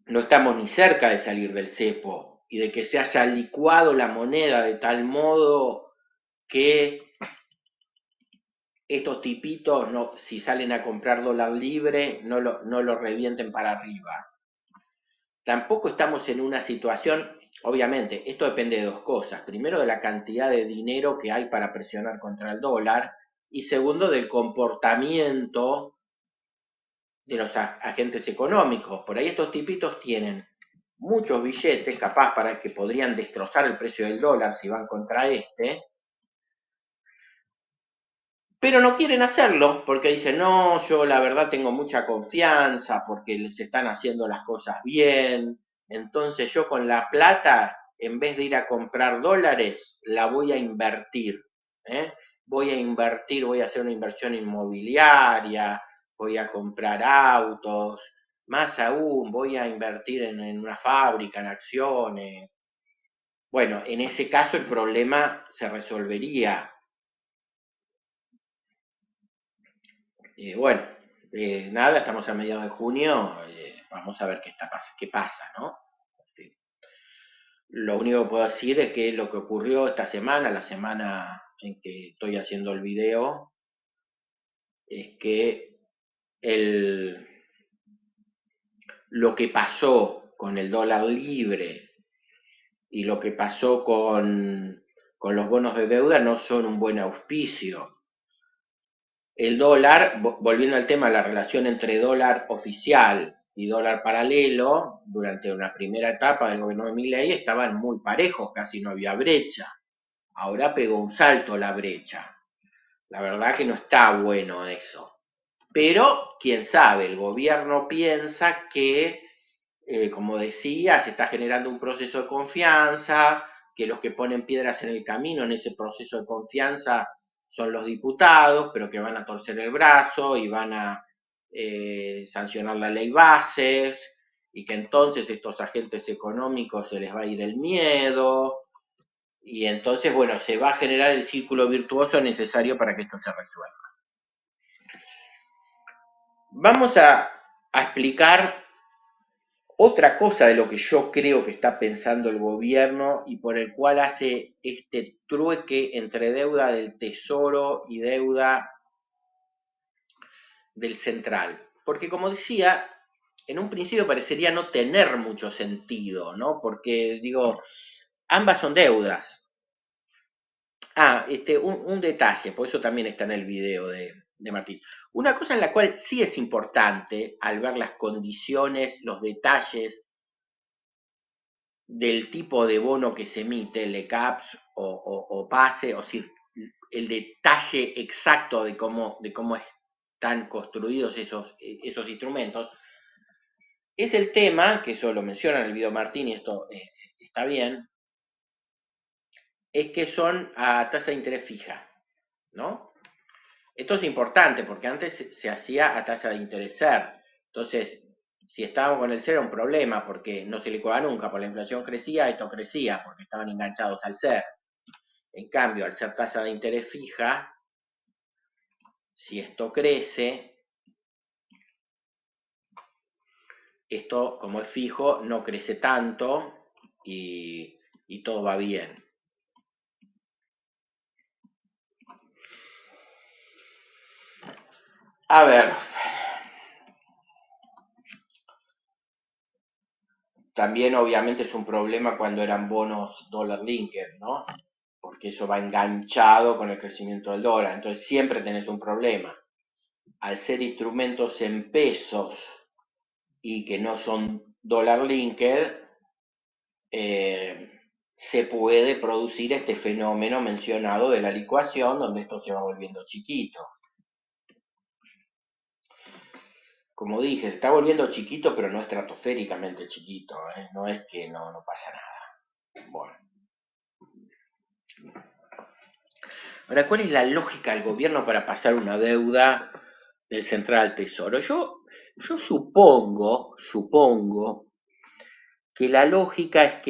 Speaker 1: no estamos ni cerca de salir del cepo y de que se haya licuado la moneda de tal modo que estos tipitos, si salen a comprar dólar libre, no lo revienten para arriba. Tampoco estamos en una situación, obviamente, esto depende de dos cosas. Primero, de la cantidad de dinero que hay para presionar contra el dólar y segundo, del comportamiento de los agentes económicos. Por ahí estos tipitos tienen muchos billetes, capaz para que podrían destrozar el precio del dólar si van contra Pero no quieren hacerlo porque dicen, no, yo la verdad tengo mucha confianza porque les están haciendo las cosas bien. Entonces yo con la plata, en vez de ir a comprar dólares, la voy a invertir. ¿eh? Voy a invertir, voy a hacer una inversión inmobiliaria, voy a comprar autos, más aún, voy a invertir en una fábrica, en acciones. Bueno, en ese caso el problema se resolvería. Bueno, nada, estamos a mediados de junio, vamos a ver qué pasa, ¿no? Lo único que puedo decir es que lo que ocurrió esta semana, la semana en que estoy haciendo el video, es que el, lo que pasó con el dólar libre y lo que pasó con los bonos de deuda no son un buen auspicio. El dólar, volviendo al tema, la relación entre dólar oficial y dólar paralelo, durante una primera etapa del gobierno de Milei estaban muy parejos, casi no había brecha. Ahora pegó un salto la brecha. La verdad que no está bueno eso. Pero, quién sabe, el gobierno piensa que, como decía, se está generando un proceso de confianza, que los que ponen piedras en el camino en ese proceso de confianza son los diputados, pero que van a torcer el brazo y van a sancionar la ley bases, y que entonces estos agentes económicos se les va a ir el miedo, y entonces, bueno, se va a generar el círculo virtuoso necesario para que esto se resuelva. Vamos a explicar otra cosa de lo que yo creo que está pensando el gobierno y por el cual hace este trueque entre deuda del Tesoro y deuda del Central. Porque como decía, en un principio parecería no tener mucho sentido, ¿no? Porque digo, ambas son deudas. Un detalle, por eso también está en el video de Martín. Una cosa en la cual sí es importante, al ver las condiciones, los detalles del tipo de bono que se emite, LECAPS o PASE, o decir, el detalle exacto de cómo están construidos esos instrumentos, es el tema, que eso lo menciona en el video Martín y esto está bien, es que son a tasa de interés fija, ¿no? Esto es importante porque antes se hacía a tasa de interés ser. Entonces, si estábamos con el cero, un problema porque no se licuaba nunca, por la inflación crecía, esto crecía porque estaban enganchados al ser. En cambio, al ser tasa de interés fija, si esto crece, esto como es fijo no crece tanto y todo va bien. A ver, también obviamente es un problema cuando eran bonos dollar linked, ¿no? Porque eso va enganchado con el crecimiento del dólar, entonces siempre tenés un problema. Al ser instrumentos en pesos y que no son dollar linked, se puede producir este fenómeno mencionado de la licuación, donde esto se va volviendo chiquito. Como dije, se está volviendo chiquito, pero no estratosféricamente chiquito, ¿eh? No es que no pasa nada. Bueno. Ahora, ¿cuál es la lógica del gobierno para pasar una deuda del Central al Tesoro? Yo supongo que la lógica es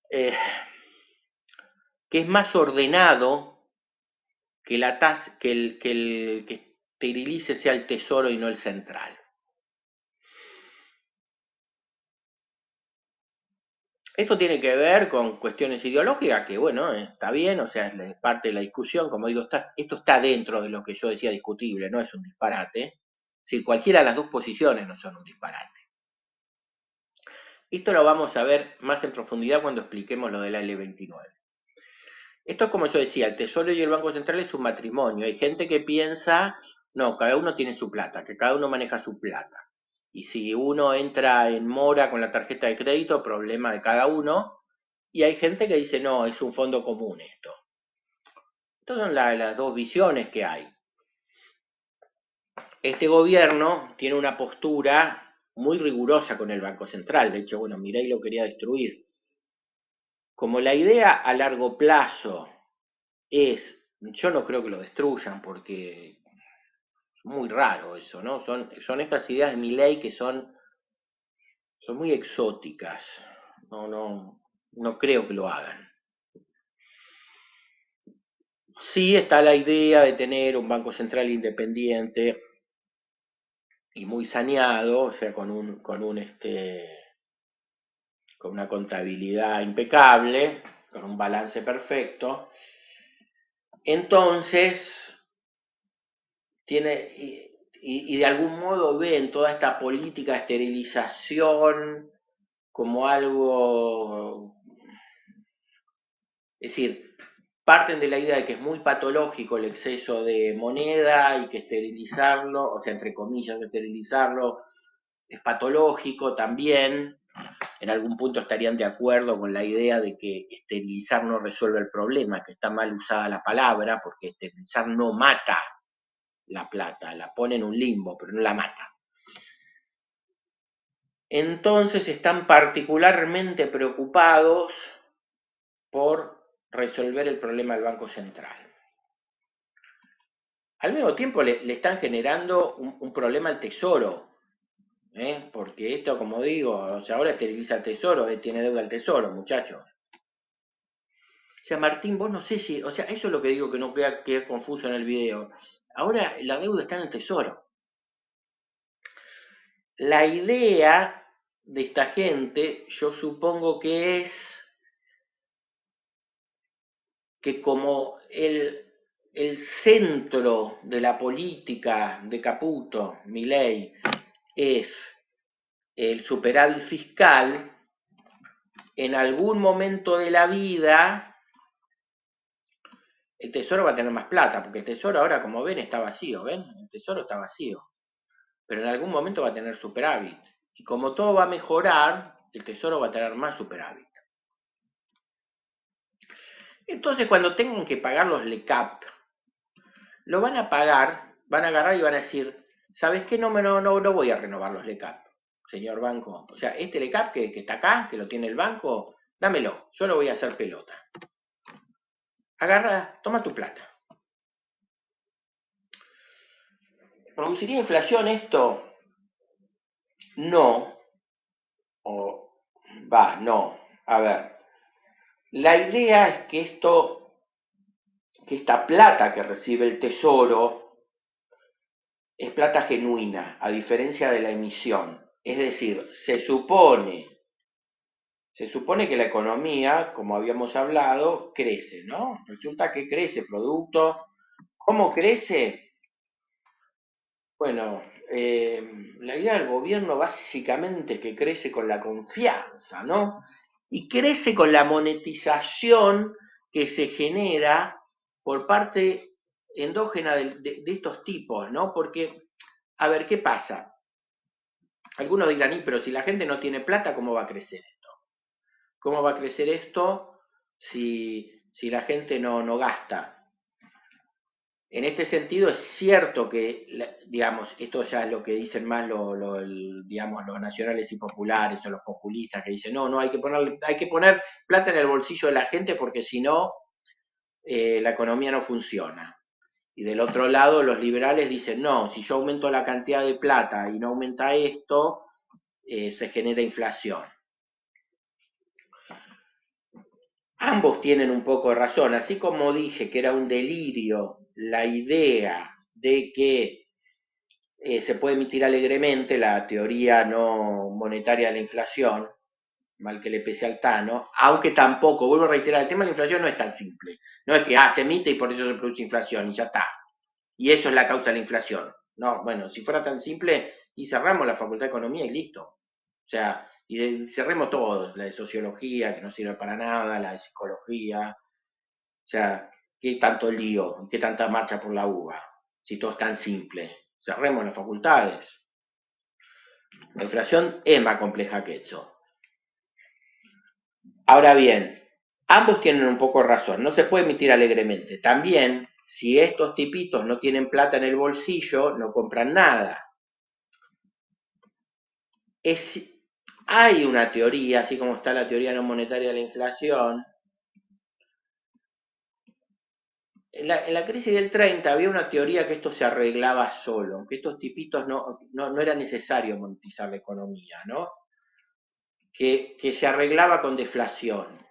Speaker 1: eh, que es más ordenado que la tasa, que esterilice sea el Tesoro y no el Central. Esto tiene que ver con cuestiones ideológicas que, bueno, está bien, o sea, es parte de la discusión, como digo, esto está dentro de lo que yo decía discutible, no es un disparate. Si cualquiera de las dos posiciones no son un disparate. Esto lo vamos a ver más en profundidad cuando expliquemos lo de la L29. Esto es como yo decía, el Tesoro y el Banco Central es un matrimonio. Hay gente que piensa, no, cada uno tiene su plata, que cada uno maneja su plata. Y si uno entra en mora con la tarjeta de crédito, problema de cada uno. Y hay gente que dice, no, es un fondo común esto. Estas son las dos visiones que hay. Este gobierno tiene una postura muy rigurosa con el Banco Central. De hecho, bueno, Milei lo quería destruir. Como la idea a largo plazo es, yo no creo que lo destruyan porque es muy raro eso, ¿no? Son estas ideas de Milei que son muy exóticas. No creo que lo hagan. Sí está la idea de tener un Banco Central independiente y muy saneado, o sea, con una contabilidad impecable, con un balance perfecto. Entonces, y de algún modo ven toda esta política de esterilización como algo, es decir, parten de la idea de que es muy patológico el exceso de moneda y que esterilizarlo, o sea, entre comillas, esterilizarlo es patológico también. En algún punto estarían de acuerdo con la idea de que esterilizar no resuelve el problema, que está mal usada la palabra, porque esterilizar no mata la plata, la pone en un limbo, pero no la mata. Entonces están particularmente preocupados por resolver el problema del Banco Central. Al mismo tiempo le están generando un problema al Tesoro, porque esto, como digo, o sea, ahora esteriliza el Tesoro, tiene deuda al Tesoro, muchachos. O sea, Martín, vos no sé si, o sea, eso es lo que digo que no queda confuso en el video. Ahora la deuda está en el Tesoro. La idea de esta gente, yo supongo que es que como el centro de la política de Caputo, Milei, es el superávit fiscal, en algún momento de la vida el Tesoro va a tener más plata, porque el Tesoro ahora, como ven, está vacío, ¿ven? El Tesoro está vacío, pero en algún momento va a tener superávit. Y como todo va a mejorar, el Tesoro va a tener más superávit. Entonces, cuando tengan que pagar los LECAP, lo van a pagar, van a agarrar y van a decir, ¿sabes qué? No voy a renovar los LECAP, señor banco. O sea, este LECAP que está acá, que lo tiene el banco, dámelo, yo lo voy a hacer pelota. Agarra, toma tu plata. ¿Produciría inflación esto? No. No. A ver, la idea es que esta plata que recibe el Tesoro es plata genuina, a diferencia de la emisión. Es decir, se supone que la economía, como habíamos hablado, crece, ¿no? Resulta que crece producto. ¿Cómo crece? Bueno, la idea del gobierno básicamente es que crece con la confianza, ¿no? Y crece con la monetización que se genera por parte endógena de estos tipos, ¿no? Porque, a ver, ¿qué pasa? Algunos dirán, pero si la gente no tiene plata, ¿cómo va a crecer esto? ¿Cómo va a crecer esto si la gente no gasta? En este sentido es cierto que, digamos, esto ya es lo que dicen más digamos, los nacionales y populares o los populistas, que dicen, no, hay que poner plata en el bolsillo de la gente porque si no, la economía no funciona. Y del otro lado, los liberales dicen, no, si yo aumento la cantidad de plata y no aumenta esto, se genera inflación. Ambos tienen un poco de razón, así como dije que era un delirio la idea de que se puede emitir alegremente la teoría no monetaria de la inflación, mal que le pese al Tano, aunque tampoco, vuelvo a reiterar, el tema de la inflación no es tan simple. No es que se emite y por eso se produce inflación y ya está. Y eso es la causa de la inflación. No, bueno, si fuera tan simple, y cerramos la Facultad de Economía y listo. O sea, y cerremos todo, la de Sociología, que no sirve para nada, la de Psicología. O sea, ¿qué tanto lío? ¿Qué tanta marcha por la uva? Si todo es tan simple. Cerremos las facultades. La inflación es más compleja que eso. Ahora bien, Ambos tienen un poco razón, no se puede emitir alegremente. También, si estos tipitos no tienen plata en el bolsillo, no compran nada. Es, hay una teoría, así como está la teoría no monetaria de la inflación. En la crisis del 30 había una teoría que esto se arreglaba solo, que estos tipitos no era necesario monetizar la economía, ¿no? Que se arreglaba con deflación.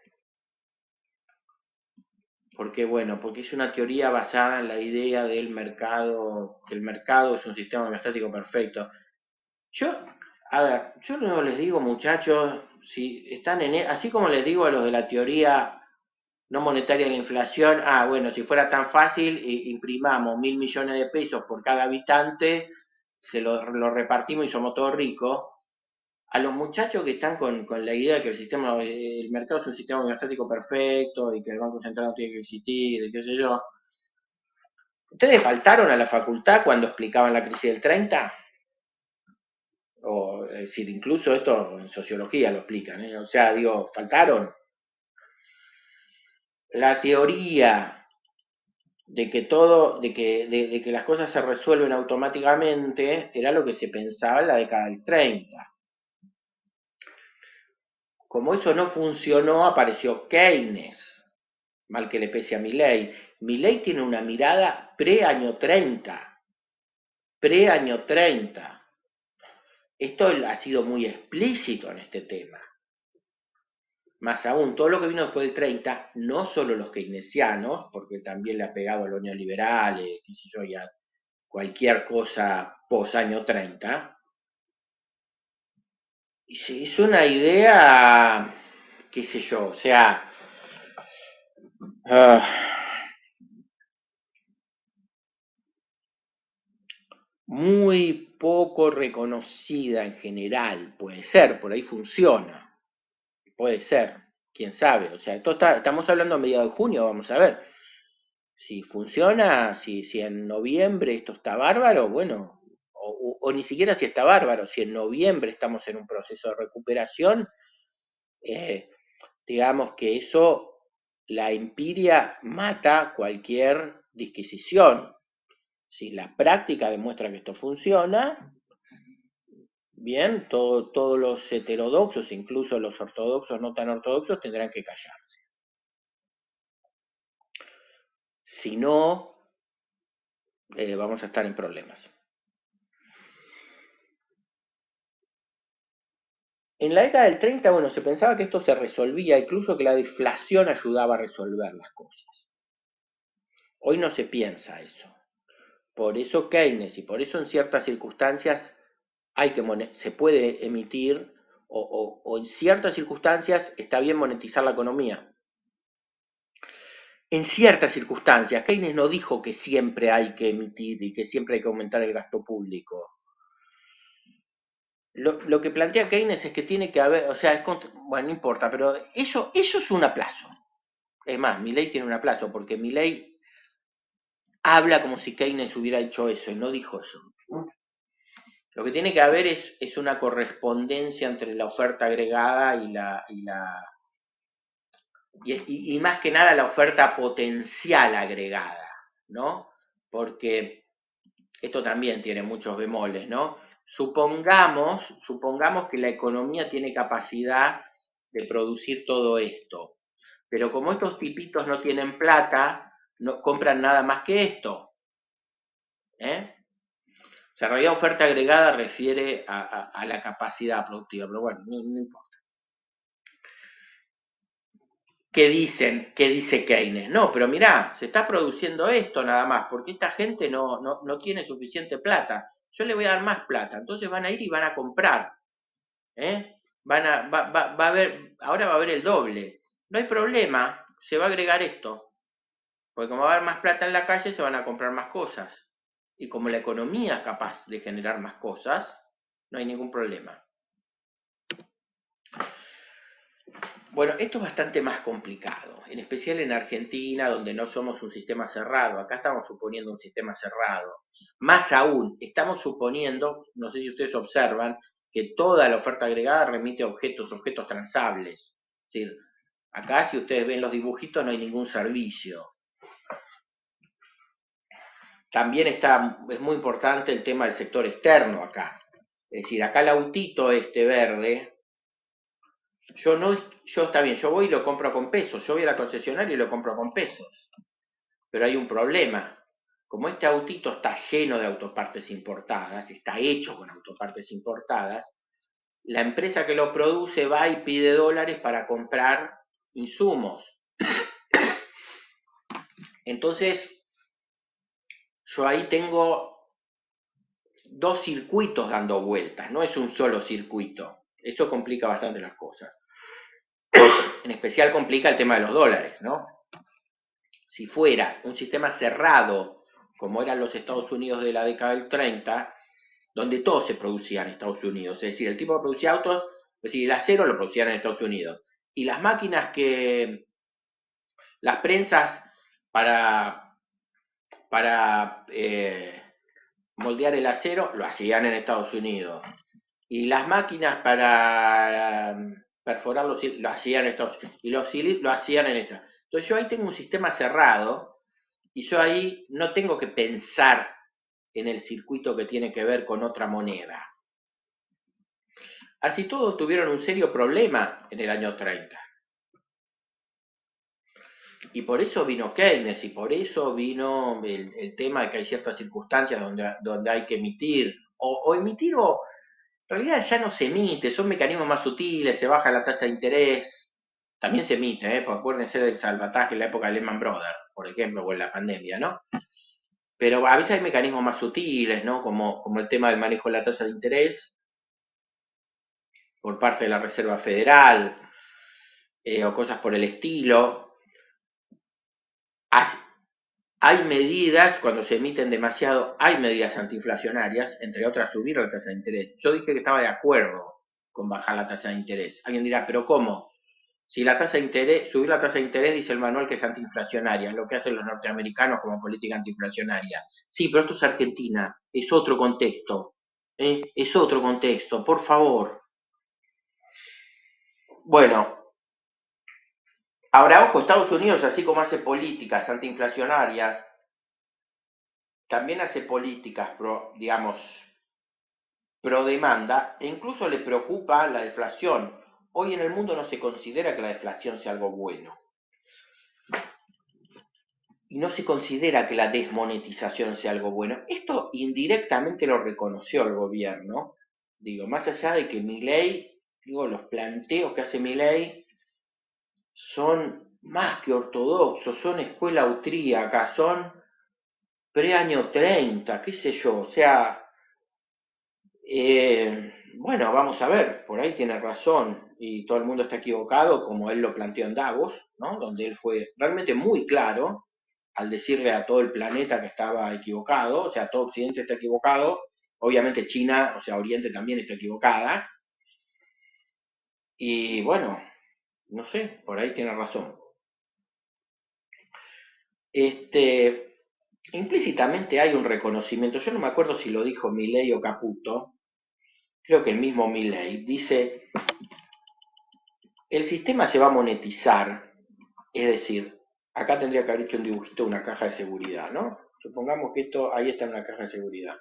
Speaker 1: Porque bueno, porque es una teoría basada en la idea del mercado, que el mercado es un sistema homeostático perfecto. Yo, a ver, yo no les digo, muchachos, si están así como les digo a los de la teoría no monetaria de la inflación, bueno, si fuera tan fácil, imprimamos 1.000 millones de pesos por cada habitante, lo repartimos y somos todos ricos. A los muchachos que están con la idea de que el mercado es un sistema homeostático perfecto y que el Banco Central no tiene que existir, y qué sé yo. ¿Ustedes faltaron a la facultad cuando explicaban la crisis del 30? O, es decir, incluso esto en sociología lo explican, ¿eh? O sea, digo, faltaron. La teoría de que las cosas se resuelven automáticamente era lo que se pensaba en la década del 30. Como eso no funcionó, apareció Keynes, mal que le pese a Milley. Milley tiene una mirada pre-año 30, pre-año 30. Esto ha sido muy explícito en este tema. Más aún, todo lo que vino después del 30, no solo los keynesianos, porque también le ha pegado a los neoliberales, qué sé yo, y a cualquier cosa post-año 30, es una idea, qué sé yo, o sea, uh, muy poco reconocida en general, puede ser, por ahí funciona, puede ser, quién sabe, o sea, estamos hablando a mediados de junio, vamos a ver, si funciona, si en noviembre esto está bárbaro, bueno, o ni siquiera si está bárbaro, si en noviembre estamos en un proceso de recuperación, eh, digamos que eso, la empiria mata cualquier disquisición. Si la práctica demuestra que esto funciona, bien, todos los heterodoxos, incluso los ortodoxos no tan ortodoxos, tendrán que callarse. Si no, vamos a estar en problemas. En la década del 30, bueno, se pensaba que esto se resolvía, incluso que la deflación ayudaba a resolver las cosas. Hoy no se piensa eso. Por eso Keynes y por eso en ciertas circunstancias se puede emitir o en ciertas circunstancias está bien monetizar la economía. En ciertas circunstancias, Keynes no dijo que siempre hay que emitir y que siempre hay que aumentar el gasto público. Lo que plantea Keynes es que tiene que haber, o sea, bueno, no importa, pero eso es un aplazo. Es más, Milley tiene un aplazo, porque Milley habla como si Keynes hubiera hecho eso, y no dijo eso. Lo que tiene que haber es una correspondencia entre la oferta agregada y más que nada la oferta potencial agregada, ¿no? Porque esto también tiene muchos bemoles, ¿no? Supongamos que la economía tiene capacidad de producir todo esto, pero como estos tipitos no tienen plata, no compran nada más que esto, ¿eh? O sea, en realidad oferta agregada refiere a la capacidad productiva, pero bueno, no importa. ¿Qué dicen? ¿Qué dice Keynes? No, pero mirá, se está produciendo esto nada más, porque esta gente no tiene suficiente plata. Yo le voy a dar más plata, entonces van a ir y van a comprar. ¿Eh? Va a haber, ahora va a haber el doble. No hay problema, se va a agregar esto. Porque como va a haber más plata en la calle, se van a comprar más cosas. Y como la economía es capaz de generar más cosas, no hay ningún problema. Bueno, esto es bastante más complicado, en especial en Argentina, donde no somos un sistema cerrado. Acá estamos suponiendo un sistema cerrado. Más aún, estamos suponiendo, no sé si ustedes observan, que toda la oferta agregada remite a objetos transables. Es decir, Acá, si ustedes ven los dibujitos, no hay ningún servicio. También es muy importante el tema del sector externo acá. Es decir, acá el autito este verde, está bien, yo voy y lo compro con pesos. Yo voy a la concesionaria y lo compro con pesos. Pero hay un problema. Como este autito está lleno de autopartes importadas, está hecho con autopartes importadas, la empresa que lo produce va y pide dólares para comprar insumos. Entonces, yo ahí tengo dos circuitos dando vueltas, no es un solo circuito. Eso complica bastante las cosas. En especial complica el tema de los dólares, ¿no? Si fuera un sistema cerrado, como eran los Estados Unidos de la década del 30, donde todo se producía en Estados Unidos, es decir, el tipo que producía autos, es decir, el acero lo producían en Estados Unidos, y las máquinas las prensas para moldear el acero lo hacían en Estados Unidos, y las máquinas para perforar lo hacían en Estados Unidos, y los cilindros lo hacían en Estados Unidos. Entonces yo ahí tengo un sistema cerrado, y yo ahí no tengo que pensar en el circuito que tiene que ver con otra moneda. Así todos tuvieron un serio problema en el año 30. Y por eso vino Keynes, y por eso vino el tema de que hay ciertas circunstancias donde hay que emitir, o emitir, o en realidad ya no se emite, son mecanismos más sutiles, se baja la tasa de interés, también se emite, porque acuérdense del salvataje en la época de Lehman Brothers, por ejemplo, o en la pandemia, ¿no? Pero a veces hay mecanismos más sutiles, ¿no? Como el tema del manejo de la tasa de interés por parte de la Reserva Federal, o cosas por el estilo. Hay medidas, cuando se emiten demasiado, hay medidas antiinflacionarias, entre otras subir la tasa de interés. Yo dije que estaba de acuerdo con bajar la tasa de interés. Alguien dirá, ¿pero cómo? Si la tasa de interés, subir la tasa de interés, dice el manual, que es antiinflacionaria, lo que hacen los norteamericanos como política antiinflacionaria. Sí, pero esto es Argentina, es otro contexto, es otro contexto, por favor. Bueno, ahora ojo, Estados Unidos, así como hace políticas antiinflacionarias, también hace políticas pro demanda, e incluso le preocupa la deflación. Hoy en el mundo no se considera que la deflación sea algo bueno. Y no se considera que la desmonetización sea algo bueno. Esto indirectamente lo reconoció el gobierno. Digo, más allá de que Milei, los planteos que hace Milei son más que ortodoxos, son escuela austríaca, son pre-año 30, qué sé yo, o sea, bueno, vamos a ver, por ahí tiene razón y todo el mundo está equivocado, como él lo planteó en Davos, ¿no? Donde él fue realmente muy claro al decirle a todo el planeta que estaba equivocado, o sea, todo Occidente está equivocado, obviamente China, o sea, Oriente también está equivocada, y bueno, no sé, por ahí tiene razón. Implícitamente hay un reconocimiento, yo no me acuerdo si lo dijo Milei o Caputo, creo que el mismo Milei, dice, el sistema se va a monetizar, es decir, acá tendría que haber hecho un dibujito, una caja de seguridad, ¿no? Supongamos que ahí está una caja de seguridad.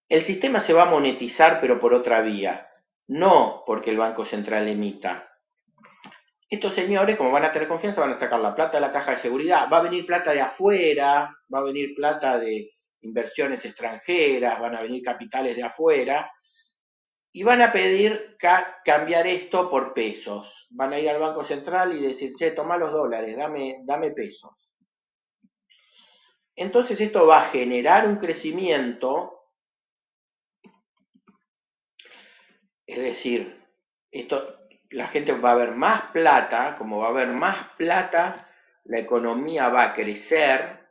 Speaker 1: El sistema se va a monetizar, pero por otra vía, no porque el Banco Central emita. Estos señores, como van a tener confianza, van a sacar la plata de la caja de seguridad, va a venir plata de afuera, va a venir plata de inversiones extranjeras, van a venir capitales de afuera, y van a pedir cambiar esto por pesos. Van a ir al Banco Central y decir, che, toma los dólares, dame pesos. Entonces esto va a generar un crecimiento, es decir, la gente va a ver más plata, como va a haber más plata, la economía va a crecer.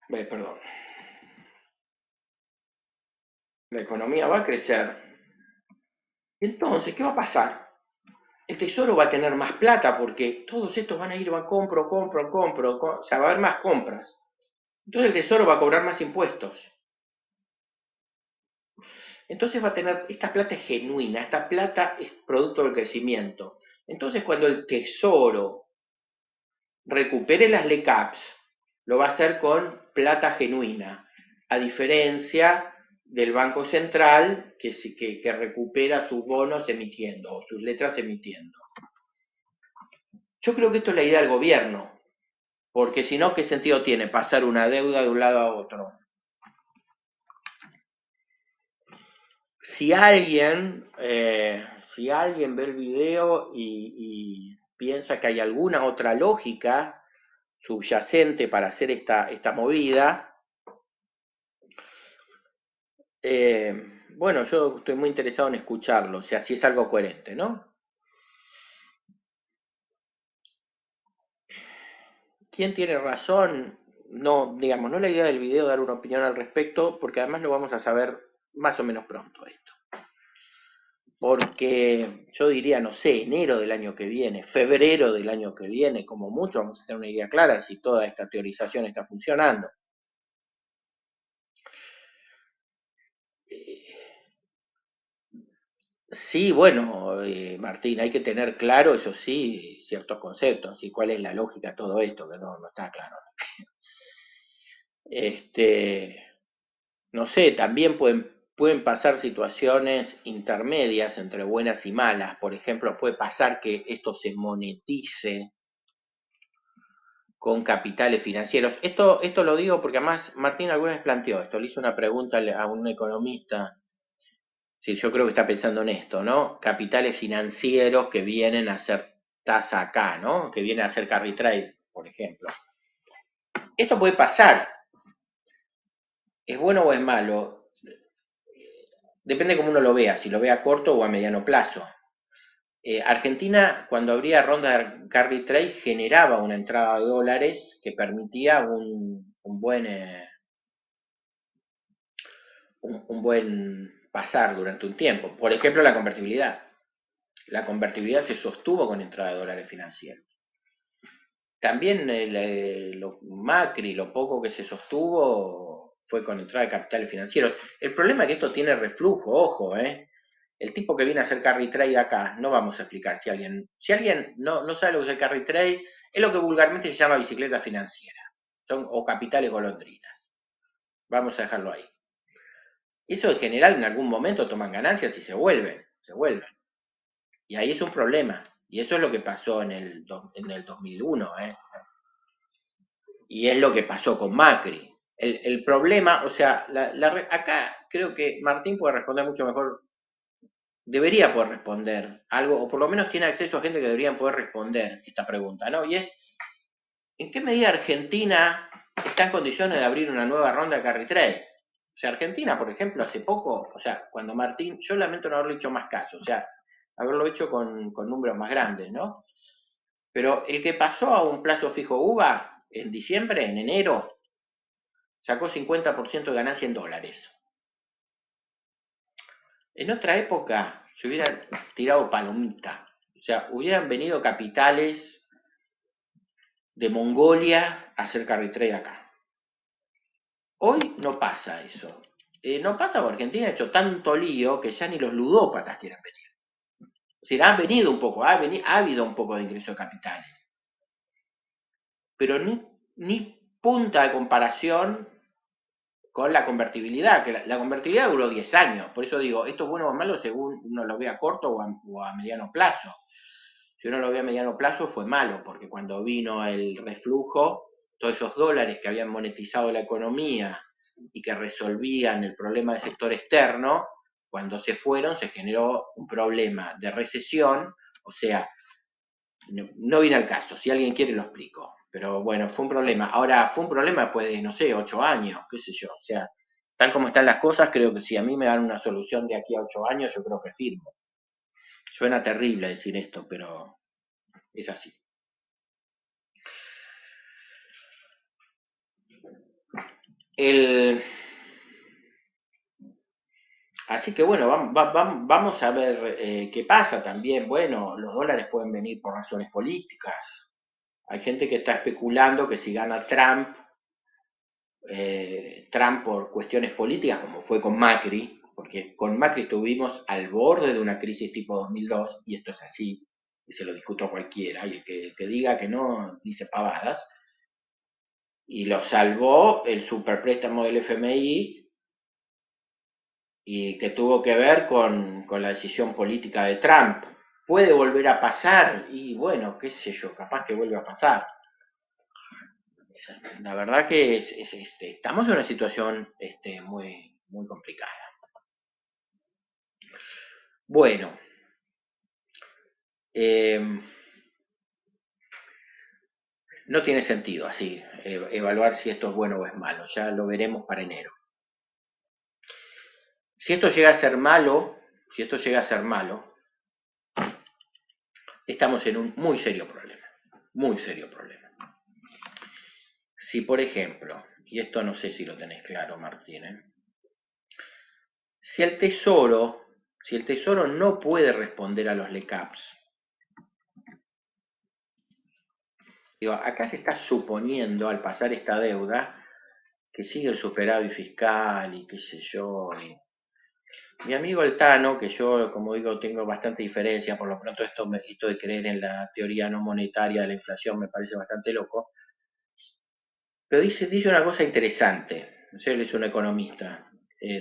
Speaker 1: Perdón. La economía va a crecer. Entonces, ¿qué va a pasar? El Tesoro va a tener más plata porque todos estos van a ir, compro, o sea, va a haber más compras. Entonces el Tesoro va a cobrar más impuestos. Entonces va a tener, esta plata es genuina, esta plata es producto del crecimiento. Entonces cuando el Tesoro recupere las LECAPs, lo va a hacer con plata genuina, a diferencia del Banco Central que recupera sus bonos emitiendo, o sus letras emitiendo. Yo creo que esto es la idea del gobierno, porque si no, ¿qué sentido tiene pasar una deuda de un lado a otro? Si alguien, si alguien ve el video y piensa que hay alguna otra lógica subyacente para hacer esta movida, bueno, yo estoy muy interesado en escucharlo, o sea, si es algo coherente, ¿no? ¿Quién tiene razón? No, digamos, no es la idea del video dar una opinión al respecto, porque además lo vamos a saber más o menos pronto esto. Porque yo diría, no sé, enero del año que viene, febrero del año que viene, como mucho, vamos a tener una idea clara de si toda esta teorización está funcionando. Sí, bueno, Martín, hay que tener claro, eso sí, ciertos conceptos, y cuál es la lógica de todo esto, que no está claro. Este, no sé, también pueden pasar situaciones intermedias entre buenas y malas. Por ejemplo, puede pasar que esto se monetice con capitales financieros. Esto lo digo porque además Martín alguna vez planteó esto, le hizo una pregunta a un economista, sí, yo creo que está pensando en esto, ¿no? Capitales financieros que vienen a hacer tasa acá, ¿no? Que vienen a hacer carry trade, por ejemplo. Esto puede pasar. ¿Es bueno o es malo? Depende cómo uno lo vea, si lo ve a corto o a mediano plazo. Argentina, cuando abría ronda de carry trade, generaba una entrada de dólares que permitía un buen pasar durante un tiempo. Por ejemplo, la convertibilidad. La convertibilidad se sostuvo con entrada de dólares financieros. También Macri, lo poco que se sostuvo fue con entrada de capitales financieros. El problema es que esto tiene reflujo, ojo, ¿eh? El tipo que viene a hacer carry trade acá, no vamos a explicar si alguien no sabe lo que es el carry trade, es lo que vulgarmente se llama bicicleta financiera, o capitales golondrinas. Vamos a dejarlo ahí. Eso en general en algún momento toman ganancias y se vuelven. Y ahí es un problema. Y eso es lo que pasó en el 2001, ¿eh? Y es lo que pasó con Macri. El problema, o sea, acá creo que Martín puede responder mucho mejor, debería poder responder algo, o por lo menos tiene acceso a gente que deberían poder responder esta pregunta, ¿no? Y es, ¿en qué medida Argentina está en condiciones de abrir una nueva ronda de carry trade? O sea, Argentina, por ejemplo, hace poco, o sea, cuando Martín, yo lamento no haberle hecho más caso, o sea, haberlo hecho con números más grandes, ¿no? Pero el que pasó a un plazo fijo UVA en diciembre, en enero, sacó 50% de ganancia en dólares. En otra época se hubieran tirado palomita. O sea, hubieran venido capitales de Mongolia a hacer carry trade acá. Hoy no pasa eso. No pasa porque Argentina ha hecho tanto lío que ya ni los ludópatas quieren venir. O sea, han venido un poco, ha habido un poco de ingreso de capitales. Pero ni punta de comparación con la convertibilidad, que la convertibilidad duró 10 años, por eso digo, esto es bueno o malo según uno lo ve a corto o a mediano plazo. Si uno lo ve a mediano plazo fue malo, porque cuando vino el reflujo, todos esos dólares que habían monetizado la economía y que resolvían el problema del sector externo, cuando se fueron se generó un problema de recesión, o sea, no viene al caso, si alguien quiere lo explico, pero bueno, fue un problema. Ahora, fue un problema después de, no sé, 8 años, qué sé yo, o sea, tal como están las cosas, creo que si a mí me dan una solución de aquí a 8 años, yo creo que firmo. Suena terrible decir esto, pero es así. El... Así que bueno, vamos a ver qué pasa también. Bueno, los dólares pueden venir por razones políticas. Hay gente que está especulando que si gana Trump por cuestiones políticas, como fue con Macri, porque con Macri estuvimos al borde de una crisis tipo 2002, y esto es así, y se lo discuto a cualquiera, y el que diga que no dice pavadas, y lo salvó el superpréstamo del FMI, y que tuvo que ver con la decisión política de Trump. ¿Puede volver a pasar? Y bueno, qué sé yo, capaz que vuelve a pasar. La verdad que estamos en una situación muy, muy complicada. Bueno, no tiene sentido así evaluar si esto es bueno o es malo. Ya lo veremos para enero. Si esto llega a ser malo, estamos en un muy serio problema. Muy serio problema. Si, por ejemplo, y esto no sé si lo tenés claro, Martín, si el Tesoro no puede responder a los LECAPs, digo, acá se está suponiendo, al pasar esta deuda, que sigue el superávit fiscal y qué sé yo. Mi amigo el Tano, que yo, como digo, tengo bastante diferencia, por lo pronto esto de creer en la teoría no monetaria de la inflación me parece bastante loco, pero dice una cosa interesante. Él es un economista,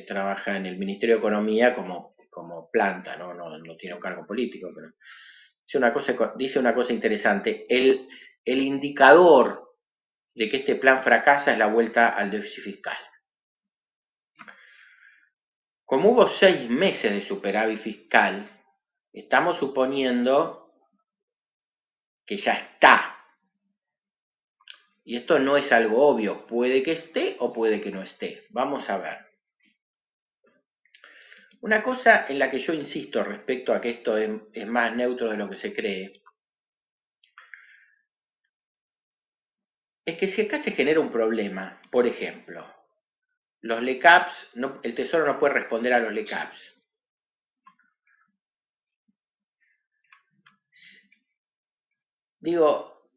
Speaker 1: trabaja en el Ministerio de Economía como planta, no tiene un cargo político, pero dice una cosa interesante. El indicador de que este plan fracasa es la vuelta al déficit fiscal. Como hubo 6 meses de superávit fiscal, estamos suponiendo que ya está. Y esto no es algo obvio, puede que esté o puede que no esté. Vamos a ver. Una cosa en la que yo insisto respecto a que esto es más neutro de lo que se cree, es que si acá se genera un problema, por ejemplo, los LECAPs, el Tesoro no puede responder a los LECAPs. Digo,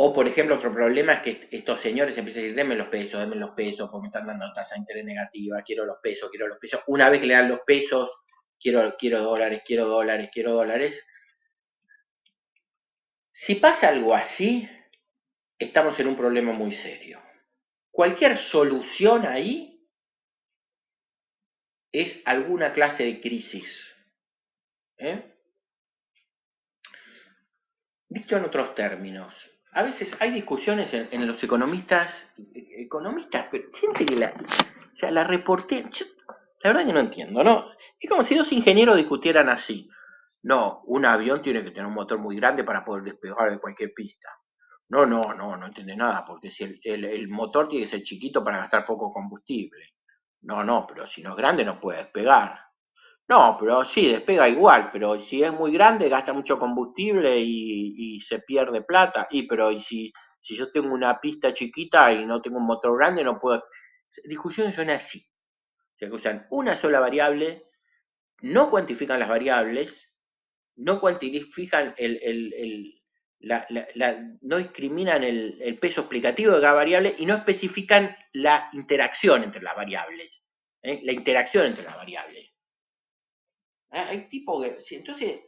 Speaker 1: o por ejemplo, otro problema es que estos señores empiezan a decir, denme los pesos, porque me están dando tasa de interés negativa, quiero los pesos. Una vez que le dan los pesos, quiero dólares. Si pasa algo así, estamos en un problema muy serio. Cualquier solución ahí es alguna clase de crisis. Dicho en otros términos, a veces hay discusiones en los economistas, pero gente que la reportea, la verdad que no entiendo, ¿no? Es como si dos ingenieros discutieran así. No, un avión tiene que tener un motor muy grande para poder despegar de cualquier pista. No entiende nada, porque si el motor tiene que ser chiquito para gastar poco combustible. No, pero si no es grande no puede despegar. No, pero sí, despega igual, pero si es muy grande gasta mucho combustible y se pierde plata. Y si yo tengo una pista chiquita y no tengo un motor grande, no puedo. Discusiones son así. Se usan una sola variable, no cuantifican las variables, no cuantifican no discriminan el peso explicativo de cada variable y no especifican la interacción entre las variables. La interacción entre las variables. Hay tipo que. Entonces,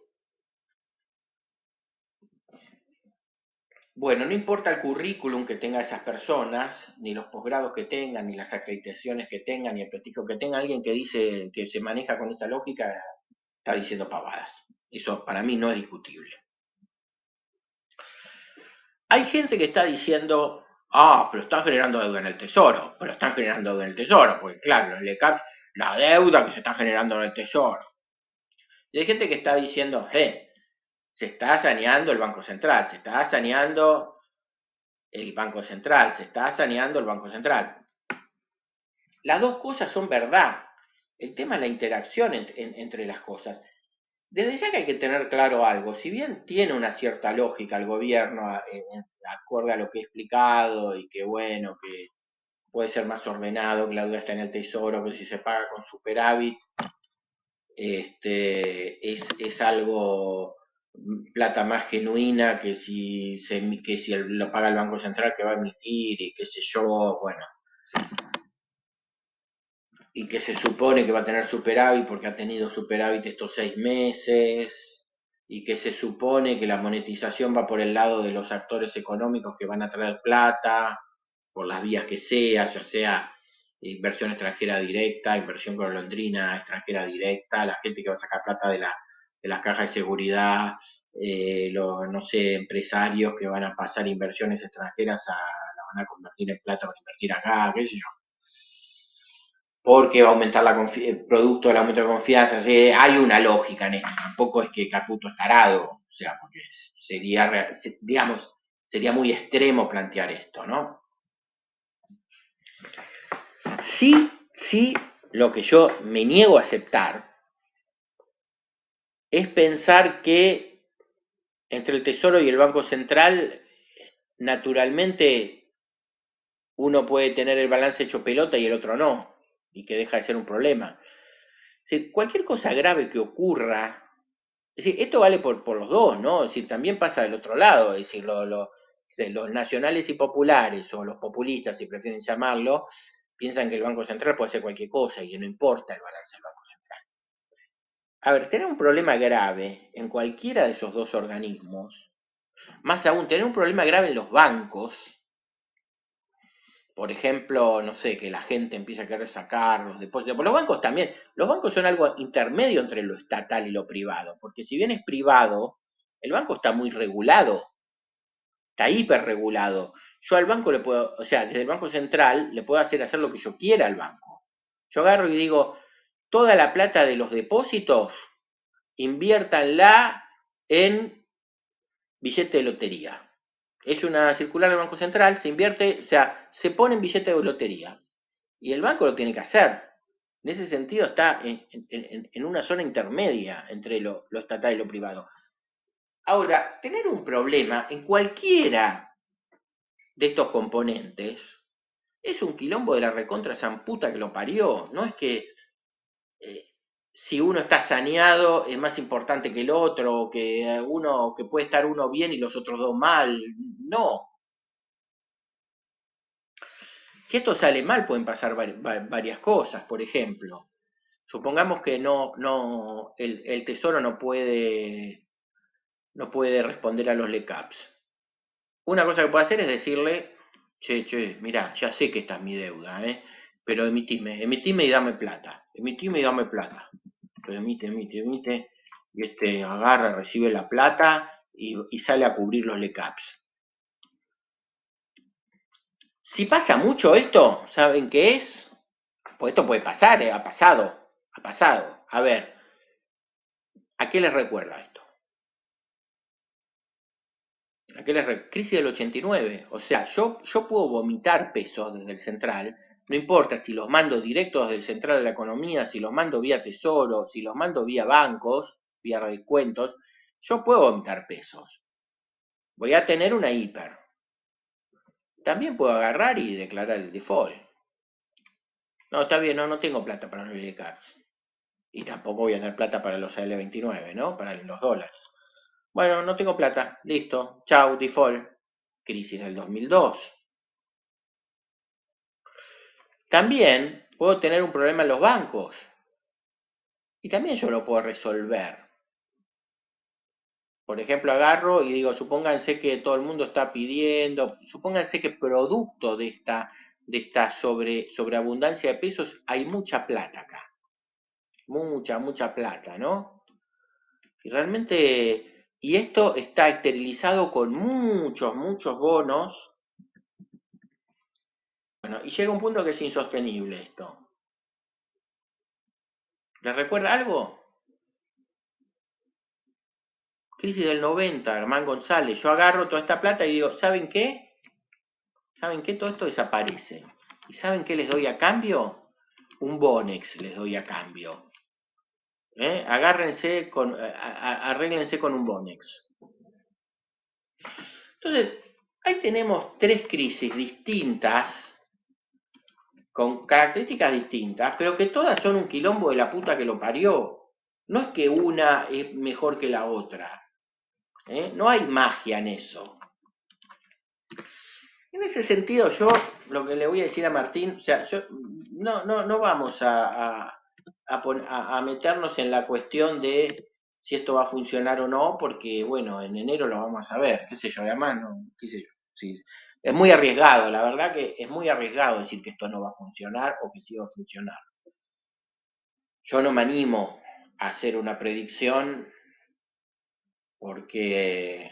Speaker 1: bueno, no importa el currículum que tengan esas personas, ni los posgrados que tengan, ni las acreditaciones que tengan, ni el prestigio que tenga, alguien que dice que se maneja con esa lógica está diciendo pavadas. Eso para mí no es discutible. Hay gente que está diciendo, pero están generando deuda en el tesoro, porque claro, la deuda que se está generando en el tesoro. Y hay gente que está diciendo, se está saneando el Banco Central, se está saneando el Banco Central. Las dos cosas son verdad. El tema es la interacción entre las cosas. Desde ya que hay que tener claro algo, si bien tiene una cierta lógica el gobierno, acorde a lo que he explicado, y que bueno, que puede ser más ordenado, que la deuda está en el tesoro, que si se paga con superávit, es algo plata más genuina que si lo paga el Banco Central que va a emitir y qué sé yo, bueno. y que se supone que va a tener superávit porque ha tenido superávit estos 6 meses, y que se supone que la monetización va por el lado de los actores económicos que van a traer plata, por las vías que sea, ya sea inversión extranjera directa, inversión golondrina extranjera directa, la gente que va a sacar plata de las cajas de seguridad, los, no sé, empresarios que van a pasar inversiones extranjeras la van a convertir en plata para invertir acá, qué sé yo, porque va a aumentar el producto del aumento de confianza. ¿Sí? Hay una lógica en esto, tampoco es que Caputo es tarado, o sea, porque sería, digamos, sería muy extremo plantear esto, ¿no? Sí, sí, lo que yo me niego a aceptar es pensar que entre el Tesoro y el Banco Central, naturalmente, uno puede tener el balance hecho pelota y el otro no, y que deja de ser un problema. Si cualquier cosa grave que ocurra, es decir, esto vale por los dos, ¿no? Es decir, también pasa del otro lado, es decir, los nacionales y populares, o los populistas, si prefieren llamarlo, piensan que el Banco Central puede hacer cualquier cosa y que no importa el balance del Banco Central. A ver, tener un problema grave en cualquiera de esos dos organismos, más aún, tener un problema grave en los bancos, por ejemplo, no sé, que la gente empieza a querer sacar los depósitos. Por los bancos también. Los bancos son algo intermedio entre lo estatal y lo privado. Porque si bien es privado, el banco está muy regulado. Está hiperregulado. Yo al banco le puedo, o sea, desde el Banco Central le puedo hacer lo que yo quiera al banco. Yo agarro y digo, toda la plata de los depósitos, inviértanla en billete de lotería. Es una circular del Banco Central, se invierte, o sea, se pone en billete de lotería. Y el banco lo tiene que hacer. En ese sentido está en una zona intermedia entre lo estatal y lo privado. Ahora, tener un problema en cualquiera de estos componentes es un quilombo de la recontra zamputa que lo parió. No es que eh, si uno está saneado es más importante que el otro, o que puede estar uno bien y los otros dos mal. No. Si esto sale mal pueden pasar varias cosas. Por ejemplo, supongamos que el Tesoro no puede responder a los LECAPs. Una cosa que puede hacer es decirle, che, mirá, ya sé que esta es mi deuda, pero emitime y dame plata. Emitime y dame plata. Entonces emite, y agarra, recibe la plata y sale a cubrir los LECAPs. Si pasa mucho esto, ¿saben qué es? Pues esto puede pasar, ha pasado. A ver, ¿a qué les recuerda esto? Crisis del 89. O sea, yo puedo vomitar pesos desde el central, no importa si los mando directos desde el central de la economía, si los mando vía tesoro, si los mando vía bancos, vía descuentos, yo puedo vomitar pesos. Voy a tener una hiper. También puedo agarrar y declarar el default. No, está bien, no tengo plata para los LCAPs. Y tampoco voy a tener plata para los AL29, ¿no? Para los dólares. Bueno, no tengo plata. Listo. Chau, default. Crisis del 2002. También puedo tener un problema en los bancos. Y también yo lo puedo resolver. Por ejemplo, agarro y digo, supónganse que todo el mundo está pidiendo, supónganse que producto de esta sobreabundancia de pesos hay mucha plata acá. Mucha plata, ¿no? Y realmente, y esto está esterilizado con muchos bonos. Bueno, y llega un punto que es insostenible esto. ¿Les recuerda algo? Crisis del 90, Germán González. Yo agarro toda esta plata y digo, ¿saben qué? ¿Saben qué? Todo esto desaparece. ¿Y saben qué les doy a cambio? Un Bonex les doy a cambio. Arréglense con un Bonex. Entonces, ahí tenemos tres crisis distintas, con características distintas, pero que todas son un quilombo de la puta que lo parió. No es que una es mejor que la otra. No hay magia en eso. En ese sentido, yo lo que le voy a decir a Martín, o sea, yo no vamos a meternos en la cuestión de si esto va a funcionar o no, porque bueno, en enero lo vamos a ver, qué sé yo, además, no, qué sé yo, sí, es muy arriesgado, la verdad que es muy arriesgado decir que esto no va a funcionar o que sí va a funcionar. Yo no me animo a hacer una predicción porque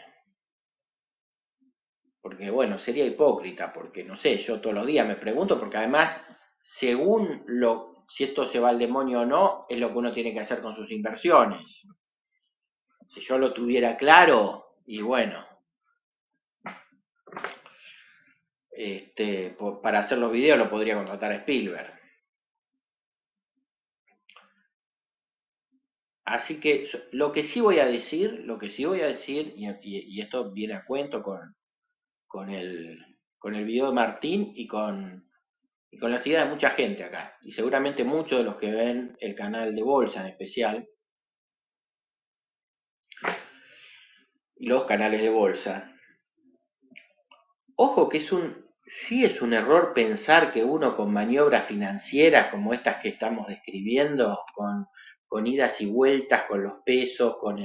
Speaker 1: porque bueno, sería hipócrita, porque no sé, yo todos los días me pregunto, porque además, según si esto se va al demonio o no, es lo que uno tiene que hacer con sus inversiones. Si yo lo tuviera claro, y bueno, para hacer los videos lo podría contratar a Spielberg. Así que lo que sí voy a decir, y esto viene a cuento con el, con el video de Martín y con las ideas de mucha gente acá, y seguramente muchos de los que ven el canal de Bolsa en especial, los canales de bolsa. Ojo que sí es un error pensar que uno con maniobras financieras como estas que estamos describiendo, con idas y vueltas, con los pesos, con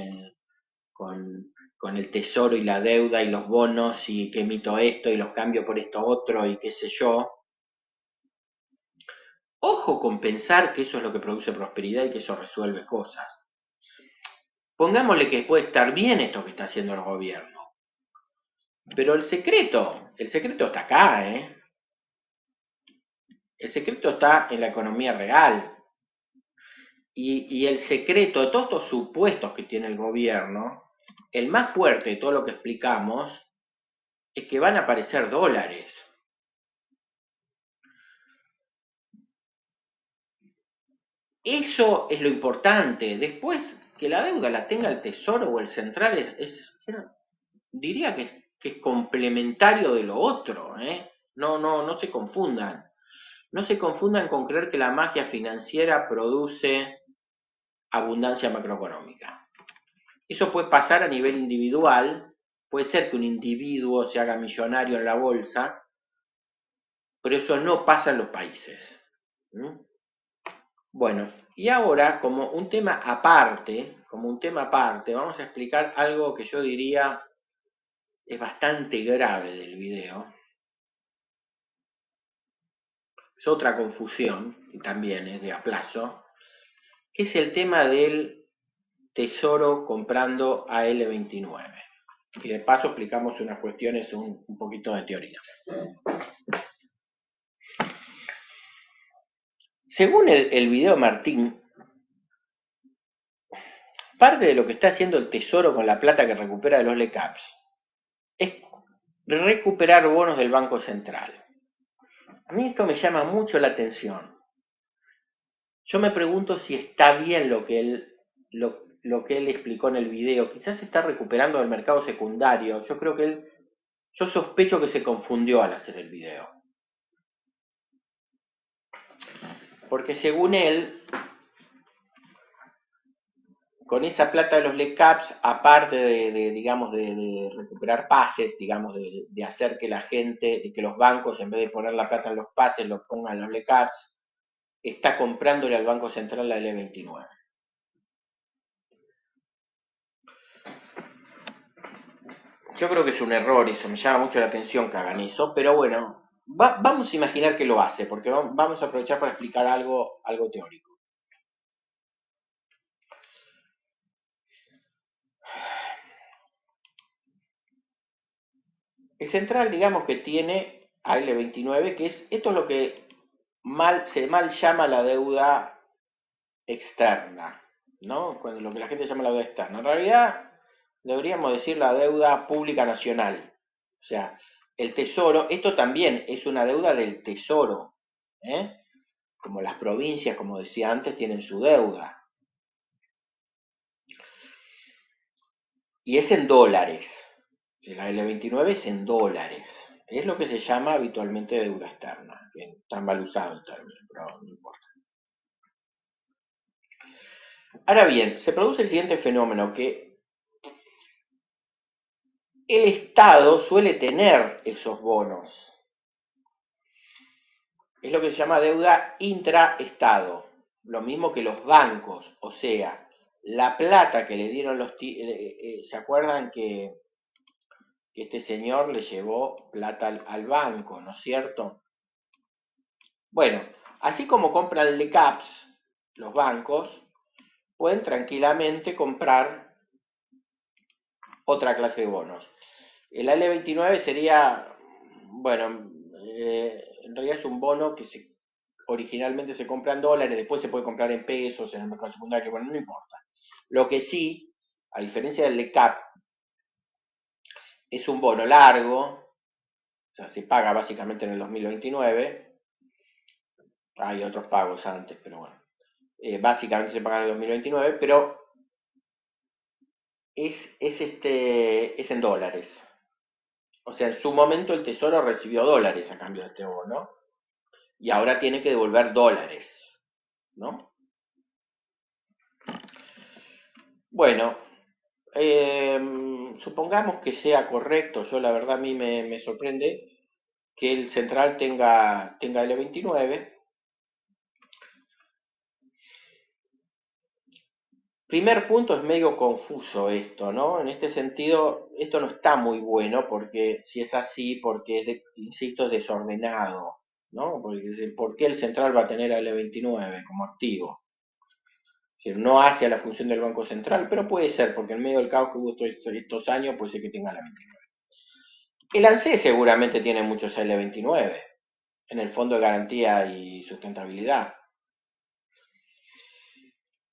Speaker 1: el tesoro y la deuda y los bonos y que emito esto y los cambio por esto otro y qué sé yo. Ojo con pensar que eso es lo que produce prosperidad y que eso resuelve cosas. Pongámosle que puede estar bien esto que está haciendo el gobierno, pero el secreto está acá, ¿eh? El secreto está en la economía real. Y el secreto de todos estos supuestos que tiene el gobierno, el más fuerte de todo lo que explicamos, es que van a aparecer dólares. Eso es lo importante. Después, que la deuda la tenga el Tesoro o el Central, diría que es complementario de lo otro, ¿eh? No se confundan. No se confundan con creer que la magia financiera produce abundancia macroeconómica. Eso puede pasar a nivel individual, puede ser que un individuo se haga millonario en la bolsa, pero eso no pasa en los países. ¿Mm? Bueno, y ahora, como un tema aparte, vamos a explicar algo que yo diría es bastante grave del video. Es otra confusión, y también es de aplazo, que es el tema del Tesoro comprando a L29. Y de paso explicamos unas cuestiones un poquito de teoría. Según el video Martín, parte de lo que está haciendo el Tesoro con la plata que recupera de los LECAPs es recuperar bonos del Banco Central. A mí esto me llama mucho la atención. Yo me pregunto si está bien lo que él explicó en el video. Quizás está recuperando del mercado secundario. Yo sospecho que se confundió al hacer el video. Porque según él, con esa plata de los LECAPs, aparte de recuperar pases, digamos, de hacer que la gente, de que los bancos, en vez de poner la plata en los pases, lo pongan en los LECAPs, está comprándole al Banco Central la L29. Yo creo que es un error eso, me llama mucho la atención que hagan eso, pero bueno, vamos a imaginar que lo hace, porque vamos a aprovechar para explicar algo teórico. El central, digamos que tiene a L29, que esto es lo que se mal llama la deuda externa, ¿no? Lo que la gente llama la deuda externa. En realidad, deberíamos decir la deuda pública nacional. O sea, el Tesoro, esto también es una deuda del Tesoro, ¿eh? Como las provincias, como decía antes, tienen su deuda. Y es en dólares. La L29 es en dólares. Es lo que se llama habitualmente deuda externa, que está mal usado el término, pero no importa. Ahora bien, se produce el siguiente fenómeno, que el Estado suele tener esos bonos. Es lo que se llama deuda intraestado, lo mismo que los bancos, o sea, la plata que le dieron ¿se acuerdan que este señor le llevó plata al banco, ¿no es cierto? Bueno, así como compran LECAPs, los bancos pueden tranquilamente comprar otra clase de bonos. El AL29 sería, bueno, en realidad es un bono que originalmente se compra en dólares, después se puede comprar en pesos en el mercado secundario, bueno, no importa. Lo que sí, a diferencia del LECAP, es un bono largo, o sea, se paga básicamente en el 2029, hay otros pagos antes, pero bueno, básicamente se paga en el 2029, pero es en dólares. O sea, en su momento el Tesoro recibió dólares a cambio de este bono y ahora tiene que devolver dólares, ¿no? Bueno, supongamos que sea correcto, yo la verdad a mí me sorprende que el central tenga L29. Primer punto, es medio confuso esto, ¿no? En este sentido, esto no está muy bueno porque si es así, porque insisto, es desordenado, ¿no? Porque, ¿por qué el central va a tener a L29 como activo? Es decir, no hace la función del Banco Central, pero puede ser, porque en medio del caos que hubo estos años, puede ser que tenga la 29. El ANSES seguramente tiene muchos L29 en el Fondo de Garantía y Sustentabilidad.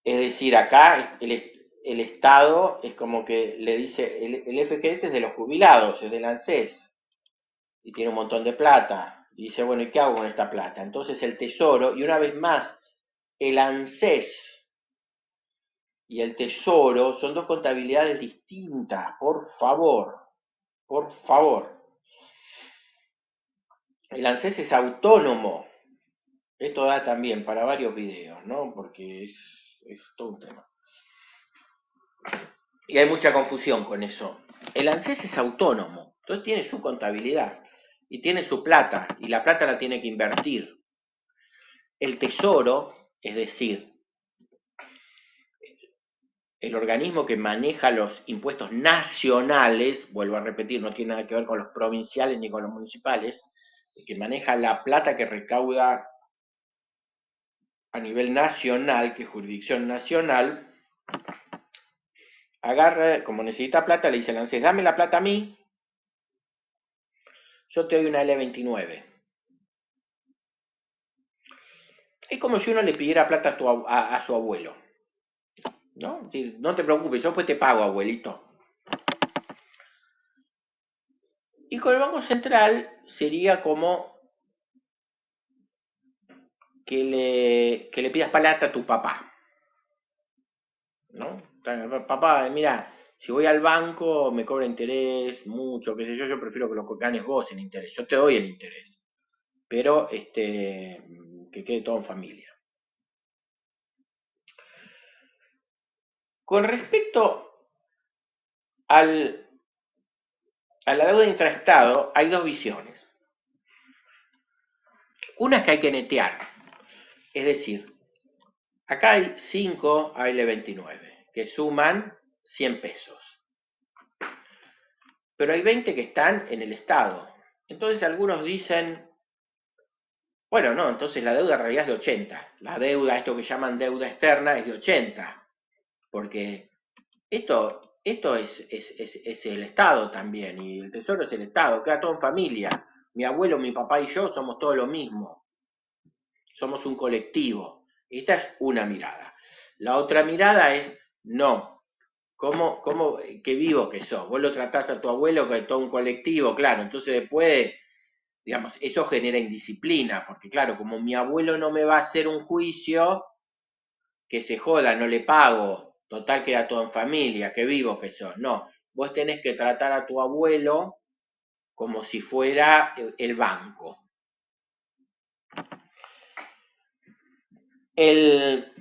Speaker 1: Es decir, acá el Estado es como que le dice, el FGS es de los jubilados, es del ANSES, y tiene un montón de plata. Y dice, bueno, ¿y qué hago con esta plata? Entonces el Tesoro, y una vez más, el ANSES y el Tesoro son dos contabilidades distintas, por favor, por favor. El ANSES es autónomo. Esto da también para varios videos, ¿no? Porque es todo un tema. Y hay mucha confusión con eso. El ANSES es autónomo, entonces tiene su contabilidad y tiene su plata, y la plata la tiene que invertir. El Tesoro, es decir, el organismo que maneja los impuestos nacionales, vuelvo a repetir, no tiene nada que ver con los provinciales ni con los municipales, el que maneja la plata que recauda a nivel nacional, que es jurisdicción nacional, agarra, como necesita plata, le dice al ANSES, dame la plata a mí, yo te doy una L29. Es como si uno le pidiera plata a su abuelo, ¿no? No te preocupes, yo después te pago, abuelito. Y con el Banco Central sería como que le pidas plata a tu papá, ¿no? Papá, mira, si voy al banco me cobra interés, mucho, qué sé yo prefiero que lo ganes vos en interés. Yo te doy el interés, pero que quede todo en familia. Con respecto al, a la deuda intraestado, hay dos visiones. Una es que hay que netear, es decir, acá hay 5 AL29 que suman 100 pesos, pero hay 20 que están en el Estado. Entonces algunos dicen, bueno, no, entonces la deuda en realidad es de 80. La deuda, esto que llaman deuda externa, es de 80, porque esto es el Estado también, y el Tesoro es el Estado, queda todo en familia. Mi abuelo, mi papá y yo somos todo lo mismo, somos un colectivo. Esta es una mirada. La otra mirada es, no, qué vivo que sos? Vos lo tratás a tu abuelo que es todo un colectivo, claro, entonces después, digamos, eso genera indisciplina, porque claro, como mi abuelo no me va a hacer un juicio, que se joda, no le pago, total queda todo en familia, qué vivo que sos. No, vos tenés que tratar a tu abuelo como si fuera el banco. El,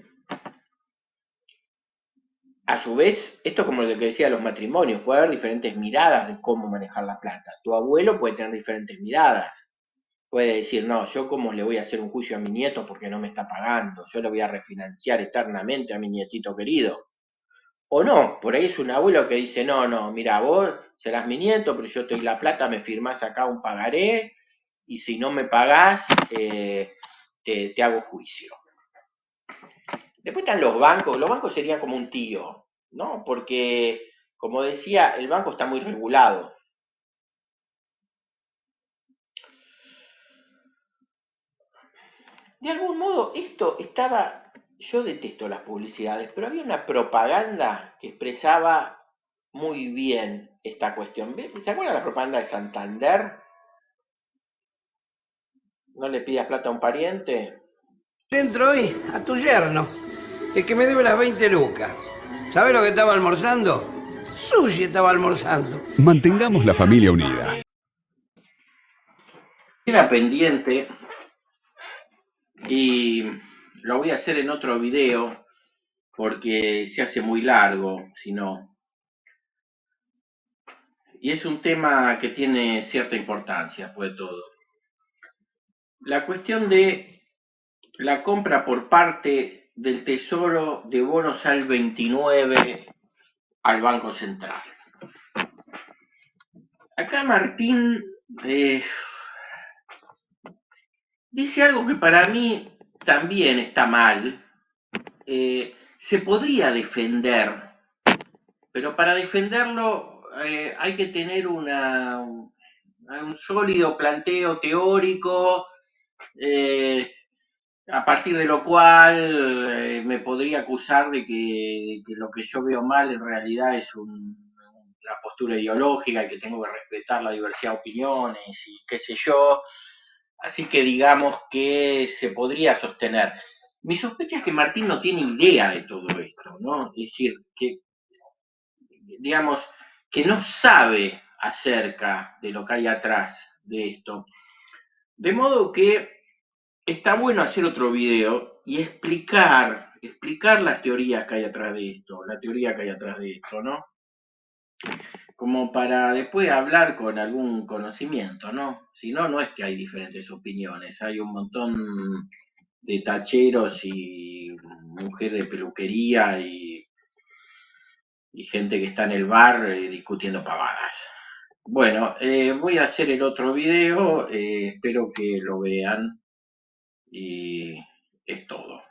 Speaker 1: A su vez, esto es como lo que decía de los matrimonios, puede haber diferentes miradas de cómo manejar la plata. Tu abuelo puede tener diferentes miradas. Puede decir, no, yo cómo le voy a hacer un juicio a mi nieto porque no me está pagando, yo le voy a refinanciar eternamente a mi nietito querido. O no, por ahí es un abuelo que dice, no, no, mira, vos serás mi nieto, pero yo te doy la plata, me firmás acá un pagaré, y si no me pagás, te hago juicio. Después están los bancos serían como un tío, ¿no? Porque, como decía, el banco está muy regulado. De algún modo, esto estaba, yo detesto las publicidades, pero había una propaganda que expresaba muy bien esta cuestión. ¿Se acuerdan la propaganda de Santander? No le pidas plata a un pariente.
Speaker 3: Entro hoy a tu yerno, el que me debe las 20 lucas. ¿Sabes lo que estaba almorzando? Sushi estaba almorzando.
Speaker 4: Mantengamos la familia unida.
Speaker 1: Era pendiente y lo voy a hacer en otro video porque se hace muy largo, si no. Y es un tema que tiene cierta importancia, después de todo. La cuestión de la compra por parte del Tesoro de bonos al 29 al Banco Central. Acá Martín dice algo que para mí también está mal. Se podría defender, pero para defenderlo hay que tener un sólido planteo teórico, a partir de lo cual me podría acusar de que lo que yo veo mal en realidad es una postura ideológica y que tengo que respetar la diversidad de opiniones y qué sé yo. Así que digamos que se podría sostener. Mi sospecha es que Martín no tiene idea de todo esto, ¿no? Es decir, que, digamos, que no sabe acerca de lo que hay atrás de esto. De modo que está bueno hacer otro video y explicar las teorías que hay atrás de esto, la teoría que hay atrás de esto, ¿no? Como para después hablar con algún conocimiento, ¿no? Si no, no es que hay diferentes opiniones, hay un montón de tacheros y mujeres de peluquería y gente que está en el bar discutiendo pavadas. Bueno, voy a hacer el otro video, espero que lo vean y es todo.